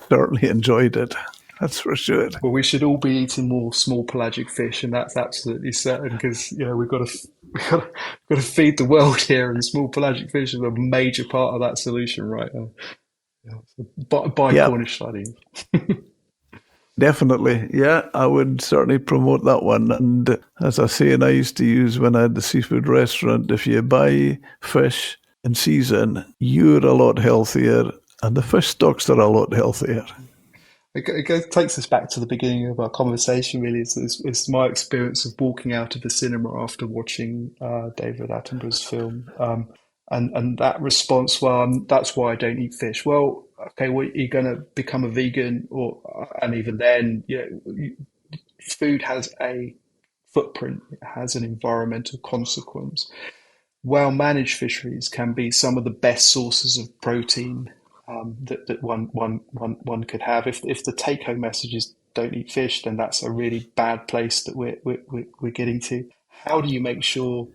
certainly enjoyed it. That's for sure. Well, we should all be eating more small pelagic fish, and that's absolutely certain, because we've got to feed the world here, and small pelagic fish is a major part of that solution right now. So buy Cornish sardines. Definitely, yeah, I would certainly promote that one. And as I say, and I used to use when I had the seafood restaurant, if you buy fish in season, you're a lot healthier, and the fish stocks are a lot healthier. It takes us back to the beginning of our conversation, really. It's my experience of walking out of the cinema after watching David Attenborough's film. And that response, that's why I don't eat fish. Well, okay, you're going to become a vegan, and even then, food has a footprint. It has an environmental consequence. Well-managed fisheries can be some of the best sources of protein that one could have. If the take-home message is don't eat fish, then that's a really bad place that we're getting to. How do you make sure?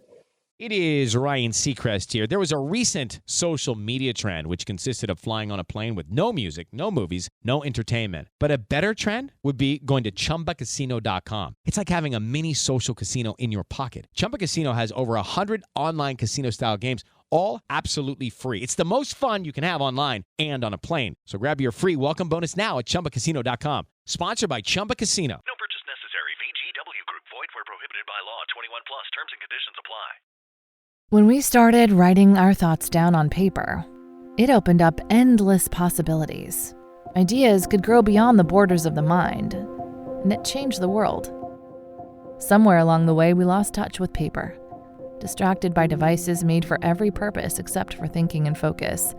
It is Ryan Seacrest here. There was a recent social media trend which consisted of flying on a plane with no music, no movies, no entertainment. But a better trend would be going to ChumbaCasino.com. It's like having a mini social casino in your pocket. Chumba Casino has over 100 online casino-style games, all absolutely free. It's the most fun you can have online and on a plane. So grab your free welcome bonus now at ChumbaCasino.com. Sponsored by Chumba Casino. No purchase necessary. VGW Group. Void where prohibited by law. 21 plus. Terms and conditions apply. When we started writing our thoughts down on paper, it opened up endless possibilities. Ideas could grow beyond the borders of the mind, and it changed the world. Somewhere along the way, we lost touch with paper, distracted by devices made for every purpose except for thinking and focus.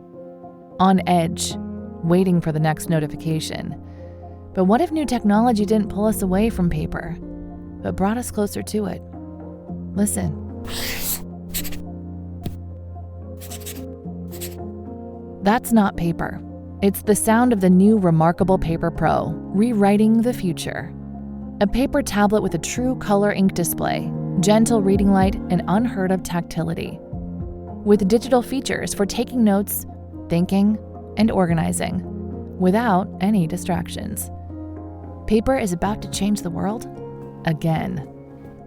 On edge, waiting for the next notification. But what if new technology didn't pull us away from paper, but brought us closer to it? Listen. That's not paper. It's the sound of the new Remarkable Paper Pro, rewriting the future. A paper tablet with a true color ink display, gentle reading light, and unheard of tactility. With digital features for taking notes, thinking, and organizing, without any distractions. Paper is about to change the world again.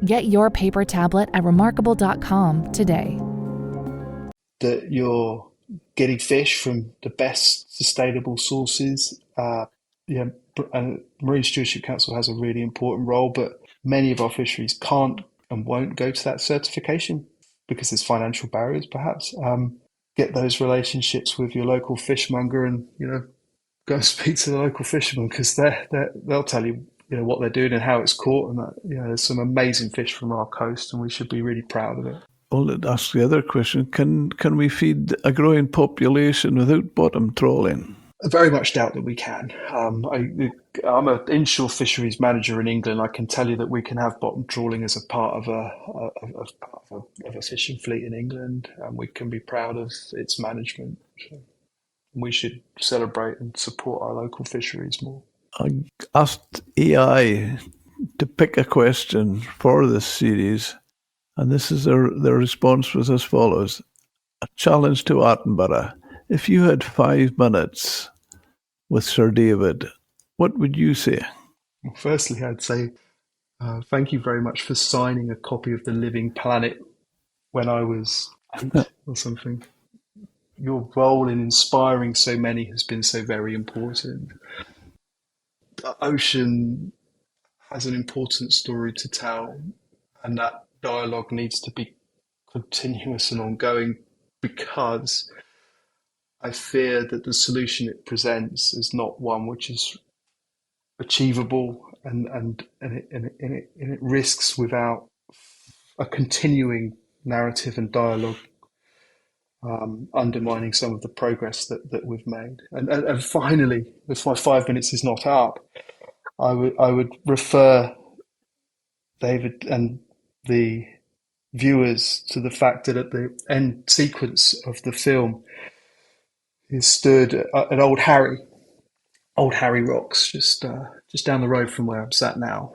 Get your paper tablet at remarkable.com today. That you're getting fish from the best sustainable sources. And Marine Stewardship Council has a really important role, but many of our fisheries can't and won't go to that certification because there's financial barriers, perhaps. Get those relationships with your local fishmonger, and go speak to the local fishermen, because they'll tell you what they're doing and how it's caught, and that there's some amazing fish from our coast, and we should be really proud of it. Well, it asks the other question, can we feed a growing population without bottom trawling? I very much doubt that we can. I'm an inshore fisheries manager in England. I can tell you that we can have bottom trawling as a part of a fishing fleet in England, and we can be proud of its management. So we should celebrate and support our local fisheries more. I asked AI to pick a question for this series, and this is their response was as follows. A challenge to Attenborough. If you had 5 minutes with Sir David, what would you say? Well, firstly, I'd say thank you very much for signing a copy of The Living Planet when I was 8 or something. Your role in inspiring so many has been so very important. The ocean has an important story to tell, and that dialogue needs to be continuous and ongoing, because I fear that the solution it presents is not one which is achievable, and it risks, without a continuing narrative and dialogue, undermining some of the progress that we've made. And finally, if my 5 minutes is not up, I would refer David and the viewers to the fact that at the end sequence of the film is stood at Old Harry Rocks, just down the road from where I'm sat now,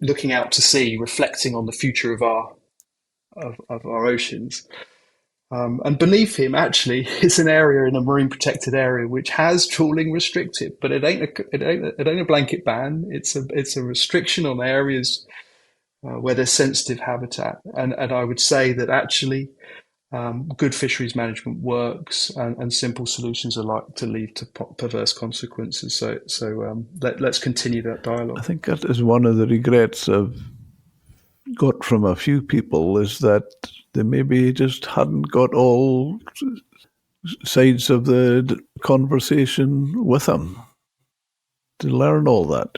looking out to sea, reflecting on the future of our oceans. And beneath him, actually, is an area in a marine protected area which has trawling restricted, but it ain't a blanket ban. It's a restriction on areas where there's sensitive habitat. And I would say that actually, good fisheries management works, and simple solutions are like to lead to perverse consequences. So let's continue that dialogue. I think that is one of the regrets I've got from a few people, is that they maybe just hadn't got all sides of the conversation with them to learn all that.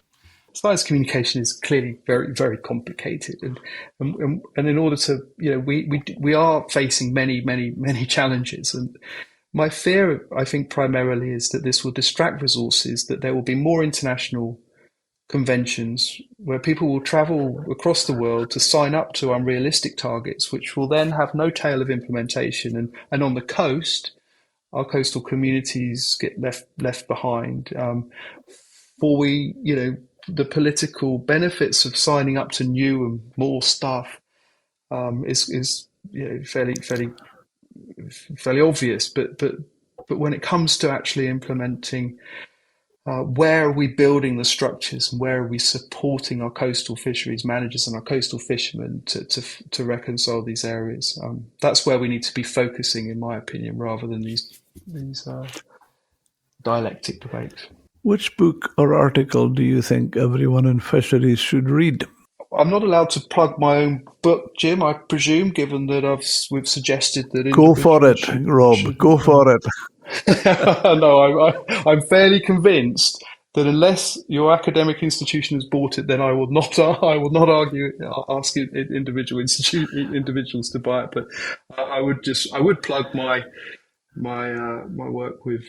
Science communication is clearly very, very complicated, and in order to, we are facing many challenges. And my fear, I think, primarily is that this will distract resources, that there will be more international conventions where people will travel across the world to sign up to unrealistic targets, which will then have no tail of implementation. And on the coast, our coastal communities get left behind. The political benefits of signing up to new and more stuff is fairly obvious. But when it comes to actually implementing, where are we building the structures, and where are we supporting our coastal fisheries managers and our coastal fishermen to reconcile these areas? That's where we need to be focusing, in my opinion, rather than these dialectic debates. Which book or article do you think everyone in fisheries should read? I'm not allowed to plug my own book, Jim, I presume, given that we've suggested that. Go for it, Rob. Go for it. No, I'm fairly convinced that unless your academic institution has bought it, then I will not ask individuals to buy it. But I would plug my work with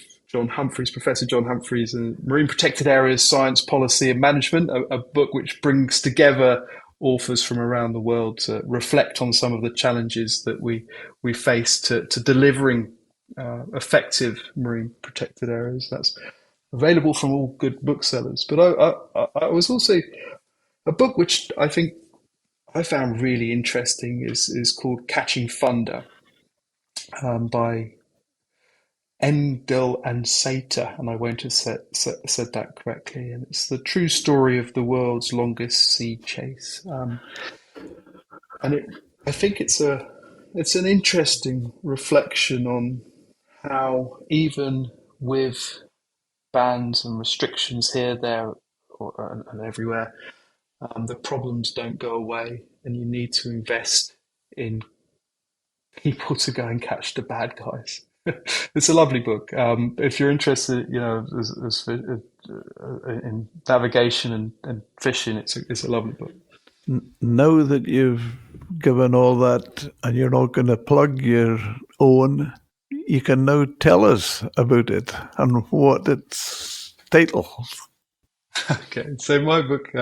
Professor John Humphreys, and Marine Protected Areas, Science, Policy and Management, a book which brings together authors from around the world to reflect on some of the challenges that we face to delivering effective marine protected areas. That's available from all good booksellers. But I was also, a book which I think I found really interesting is called Catching Thunder, by Endel and Sater, and I won't have said that correctly. And it's the true story of the world's longest sea chase. I think it's an interesting reflection on how, even with bans and restrictions here, there, and everywhere, the problems don't go away, and you need to invest in people to go and catch the bad guys. It's a lovely book. If you're interested, in navigation and fishing, it's a lovely book. Now that you've given all that and you're not going to plug your own, you can now tell us about it and what its title. Okay, so my book,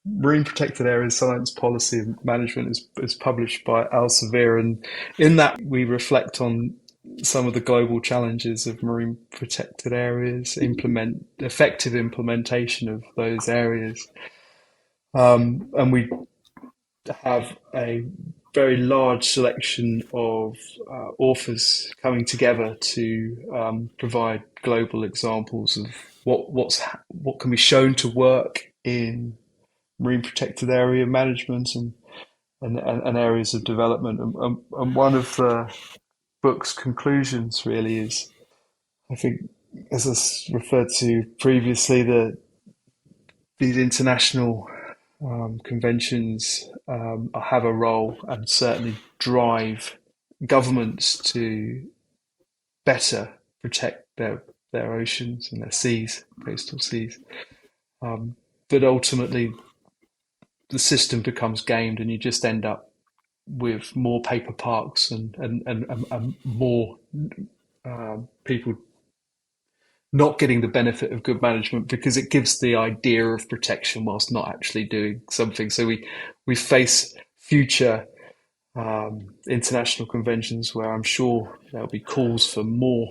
Marine Protected Areas Science, Policy and Management, is published by Elsevier, and in that we reflect on some of the global challenges of marine protected areas, effective implementation of those areas. And we have a very large selection of authors coming together to provide global examples of what can be shown to work in marine protected area management and areas of development. And one of the book's conclusions really is, I think, as I referred to previously, these international conventions have a role and certainly drive governments to better protect their oceans and their seas, coastal seas. But ultimately, the system becomes gamed, and you just end up with more paper parks and more people not getting the benefit of good management because it gives the idea of protection whilst not actually doing something. So we face future international conventions where I'm sure there'll be calls for more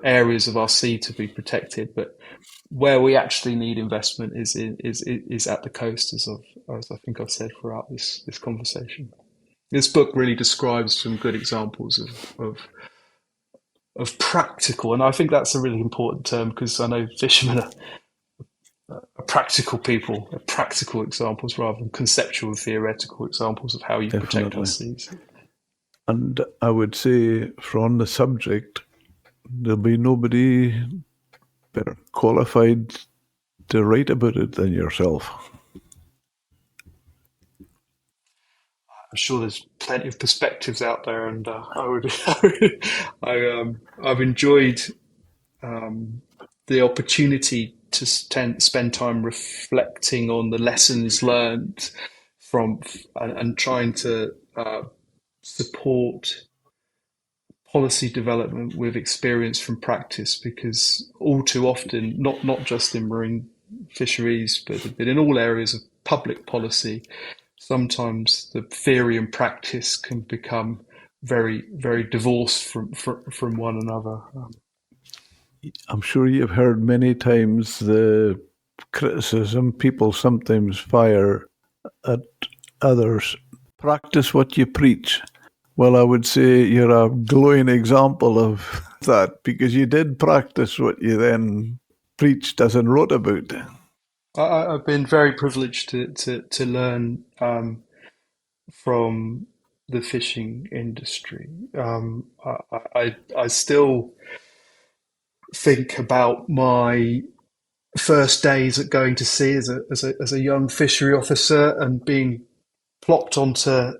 areas of our sea to be protected, but where we actually need investment is at the coast, as I think I've said throughout this conversation. This book really describes some good examples of practical, and I think that's a really important term because I know fishermen are practical people, are practical examples rather than conceptual, theoretical examples of how you protect our seas. And I would say, from the subject, there'll be nobody better qualified to write about it than yourself. I'm sure there's plenty of perspectives out there, and I've enjoyed the opportunity to spend time reflecting on the lessons learned from and trying to support policy development with experience from practice, because all too often, not just in marine fisheries, but in all areas of public policy, sometimes the theory and practice can become very, very divorced from one another. I'm sure you've heard many times the criticism people sometimes fire at others. Practice what you preach. Well, I would say you're a glowing example of that, because you did practice what you then preached as and wrote about. I've been very privileged to learn from the fishing industry. I still think about my first days at going to sea as a young fishery officer and being plopped onto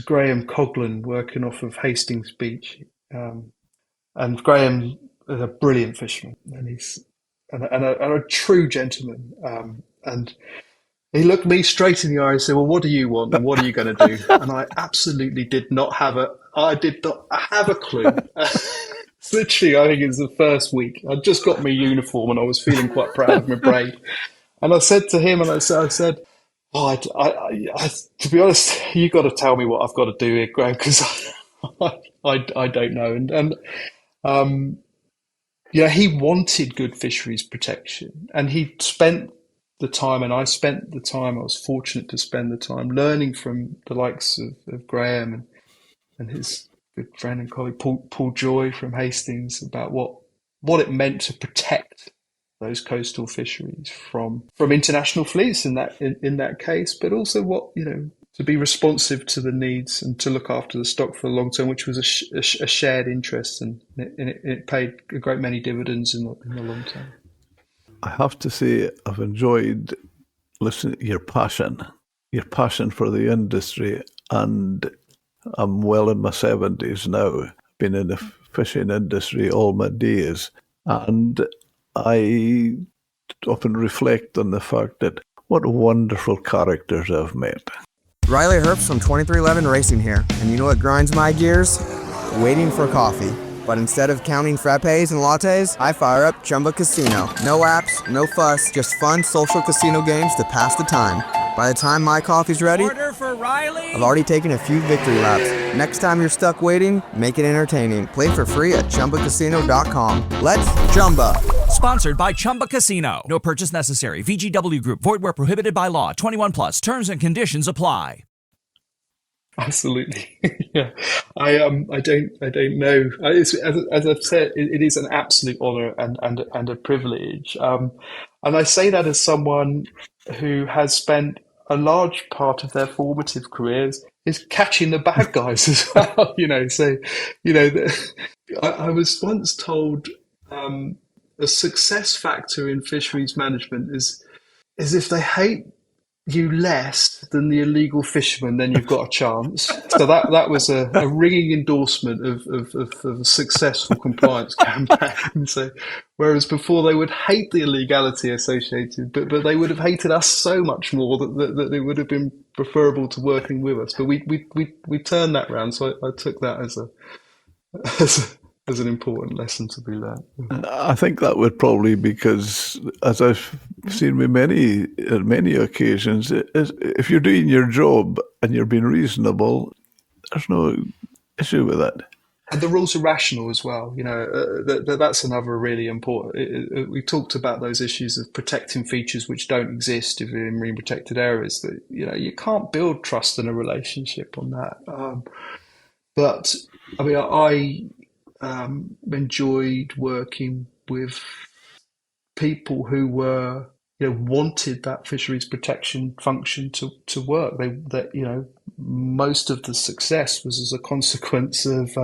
Graham Coghlan working off of Hastings Beach. And Graham is a brilliant fisherman, and he's a true gentleman. And he looked me straight in the eye and said, "Well, what do you want, and what are you going to do?" And I absolutely did not have a clue. Literally, I think it was the first week. I'd just got my uniform and I was feeling quite proud of my braid. And I said to him, I said, "Oh, to be honest, you got to tell me what I've got to do here, Graham, because I don't know." And he wanted good fisheries protection, and he spent the time, and I spent the time. I was fortunate to spend the time learning from the likes of Graham and his good friend and colleague Paul Joy from Hastings about what it meant to protect those coastal fisheries from international fleets in that case, but also to be responsive to the needs and to look after the stock for the long term, which was a shared interest, and it paid a great many dividends in the long term. I have to say, I've enjoyed listening to your passion for the industry, and I'm well in my 70s now. Been in the fishing industry all my days, and I often reflect on the fact that What wonderful characters I've met. Riley Herbst from 2311 Racing here, and you know what grinds my gears? Waiting for coffee. But instead of counting frappes and lattes, I fire up Chumba Casino. No apps, no fuss, just fun social casino games to pass the time. By the time my coffee's ready, Order for Riley. I've already taken a few victory laps. Next time you're stuck waiting, make it entertaining. Play for free at ChumbaCasino.com. Let's Chumba. Sponsored by Chumba Casino. No purchase necessary. VGW Group. Void where prohibited by law. 21 plus. Terms and conditions apply. Absolutely, yeah. I don't know. As I've said, it is an absolute honour and a privilege. And I say that as someone who has spent a large part of their formative careers is catching the bad guys as well. So I was once told a success factor in fisheries management is if they hate you less than the illegal fishermen, then you've got a chance. So that was a ringing endorsement of a successful compliance campaign. So whereas before they would hate the illegality associated, but they would have hated us so much more that it would have been preferable to working with us. But we turned that round. So I took that as an important lesson to be learned. I think that would probably because, as I've seen with many occasions, if you're doing your job and you're being reasonable, there's no issue with that. And the rules are rational as well. That's another really important. We talked about those issues of protecting features which don't exist if you're in marine protected areas. That you can't build trust in a relationship on that. But I mean, I enjoyed working with people who were, wanted that fisheries protection function to work. Most of the success was as a consequence of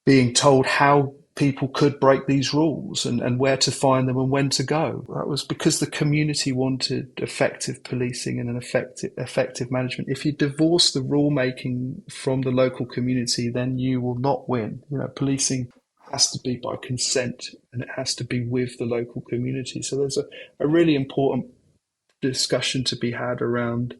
being told how people could break these rules and where to find them and when to go. That was because the community wanted effective policing and an effective management. If you divorce the rule making from the local community, then you will not win. Policing has to be by consent and it has to be with the local community. So there's a really important discussion to be had around,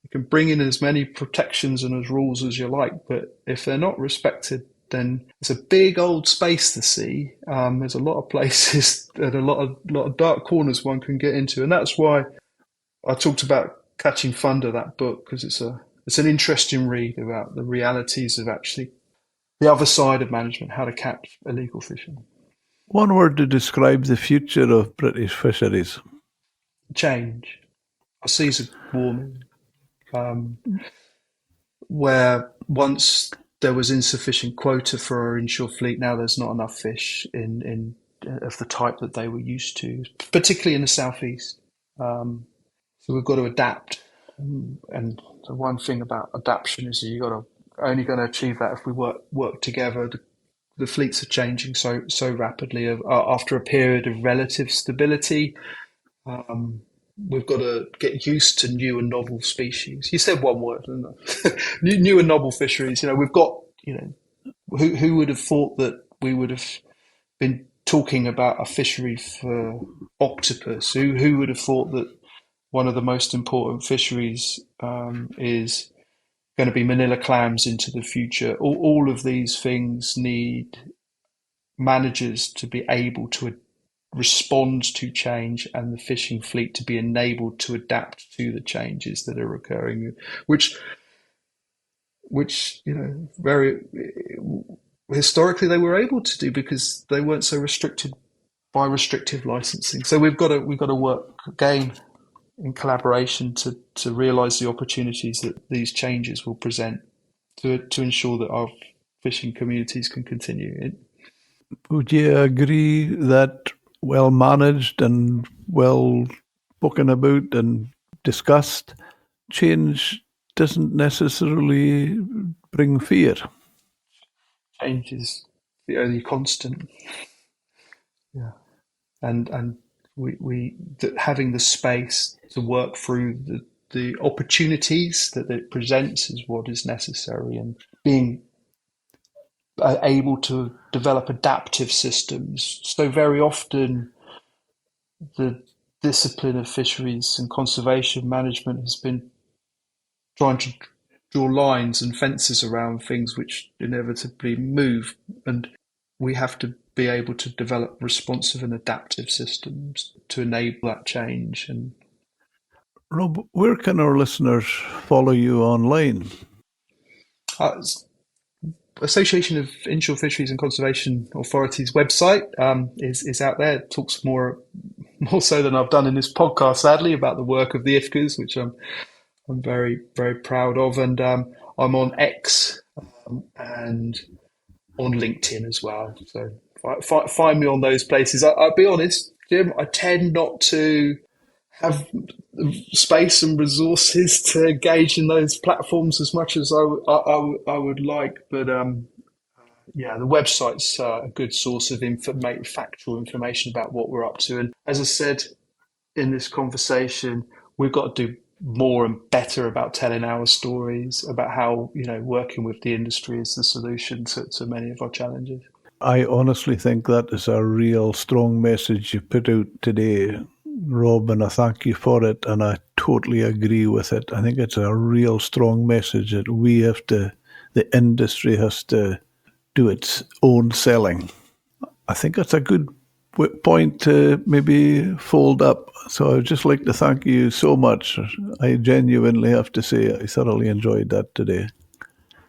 you can bring in as many protections and as rules as you like, but if they're not respected, then it's a big old space to see. There's a lot of places and a lot of dark corners one can get into, and that's why I talked about Catching Thunder, that book, because it's an interesting read about the realities of actually the other side of management, how to catch illegal fishing. One word to describe the future of British fisheries. Change. Our seas are warming. Where once there was insufficient quota for our inshore fleet, now there's not enough fish in of the type that they were used to, particularly in the southeast. So we've got to adapt. And the one thing about adaptation is only going to achieve that if we work together. The fleets are changing so rapidly. After a period of relative stability, we've got to get used to new and novel species. You said one word, didn't I? new and novel fisheries. We've got, who would have thought that we would have been talking about a fishery for octopus? Who would have thought that one of the most important fisheries is going to be manila clams into the future? All of these things need managers to be able to respond to change and the fishing fleet to be enabled to adapt to the changes that are occurring, which very historically they were able to do because they weren't so restricted by restrictive licensing. So we've got to work again in collaboration to realise the opportunities that these changes will present to ensure that our fishing communities can continue. Would you agree that well managed and well spoken about and discussed change doesn't necessarily bring fear? Change is the only constant. Yeah, and we having the space to work through the opportunities that it presents is what is necessary, and being able to develop adaptive systems. So very often the discipline of fisheries and conservation management has been trying to draw lines and fences around things which inevitably move, and we have to be able to develop responsive and adaptive systems to enable that change. And Rob, where can our listeners follow you online? Association of Inshore Fisheries and Conservation Authorities website is out there. It talks more so than I've done in this podcast, sadly, about the work of the IFCAs, which I'm very, very proud of. And I'm on X and on LinkedIn as well. So find me on those places. I'll be honest, Jim, I tend not to have space and resources to engage in those platforms as much as I would like. But yeah, the website's a good source of factual information about what we're up to. And as I said in this conversation, we've got to do more and better about telling our stories, about how, working with the industry is the solution to many of our challenges. I honestly think that is a real strong message you put out today, Rob, and I thank you for it, and I totally agree with it. I think it's a real strong message that the industry has to do its own selling. I think that's a good point to maybe fold up. So I'd just like to thank you so much. I genuinely have to say I thoroughly enjoyed that today.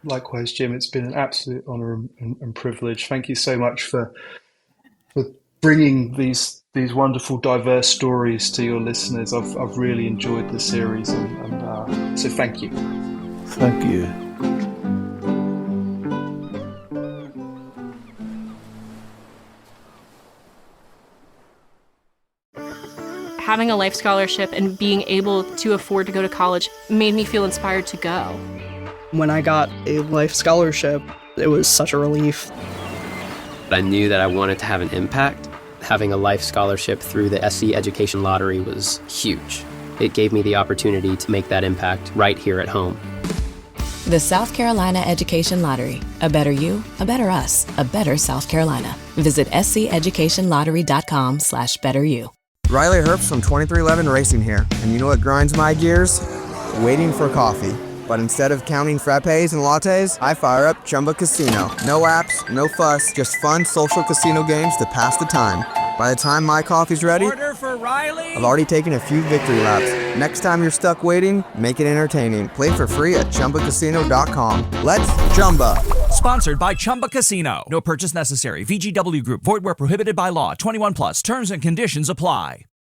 Likewise, Jim, it's been an absolute honour and privilege. Thank you so much for bringing these wonderful, diverse stories to your listeners. I've really enjoyed the series, and so thank you. Thank you. Having a life scholarship and being able to afford to go to college made me feel inspired to go. When I got a life scholarship, it was such a relief. I knew that I wanted to have an impact. Having a life scholarship through the SC Education Lottery was huge. It gave me the opportunity to make that impact right here at home. The South Carolina Education Lottery. A better you, a better us, a better South Carolina. Visit sceducationlottery.com/betteryou. Riley Herbst from 2311 Racing here, and you know what grinds my gears? Waiting for coffee. But instead of counting frappes and lattes, I fire up Chumba Casino. No apps, no fuss, just fun social casino games to pass the time. By the time my coffee's ready, Order for Riley. I've already taken a few victory laps. Next time you're stuck waiting, make it entertaining. Play for free at ChumbaCasino.com. Let's Chumba. Sponsored by Chumba Casino. No purchase necessary. VGW Group. Void where prohibited by law. 21 plus. Terms and conditions apply.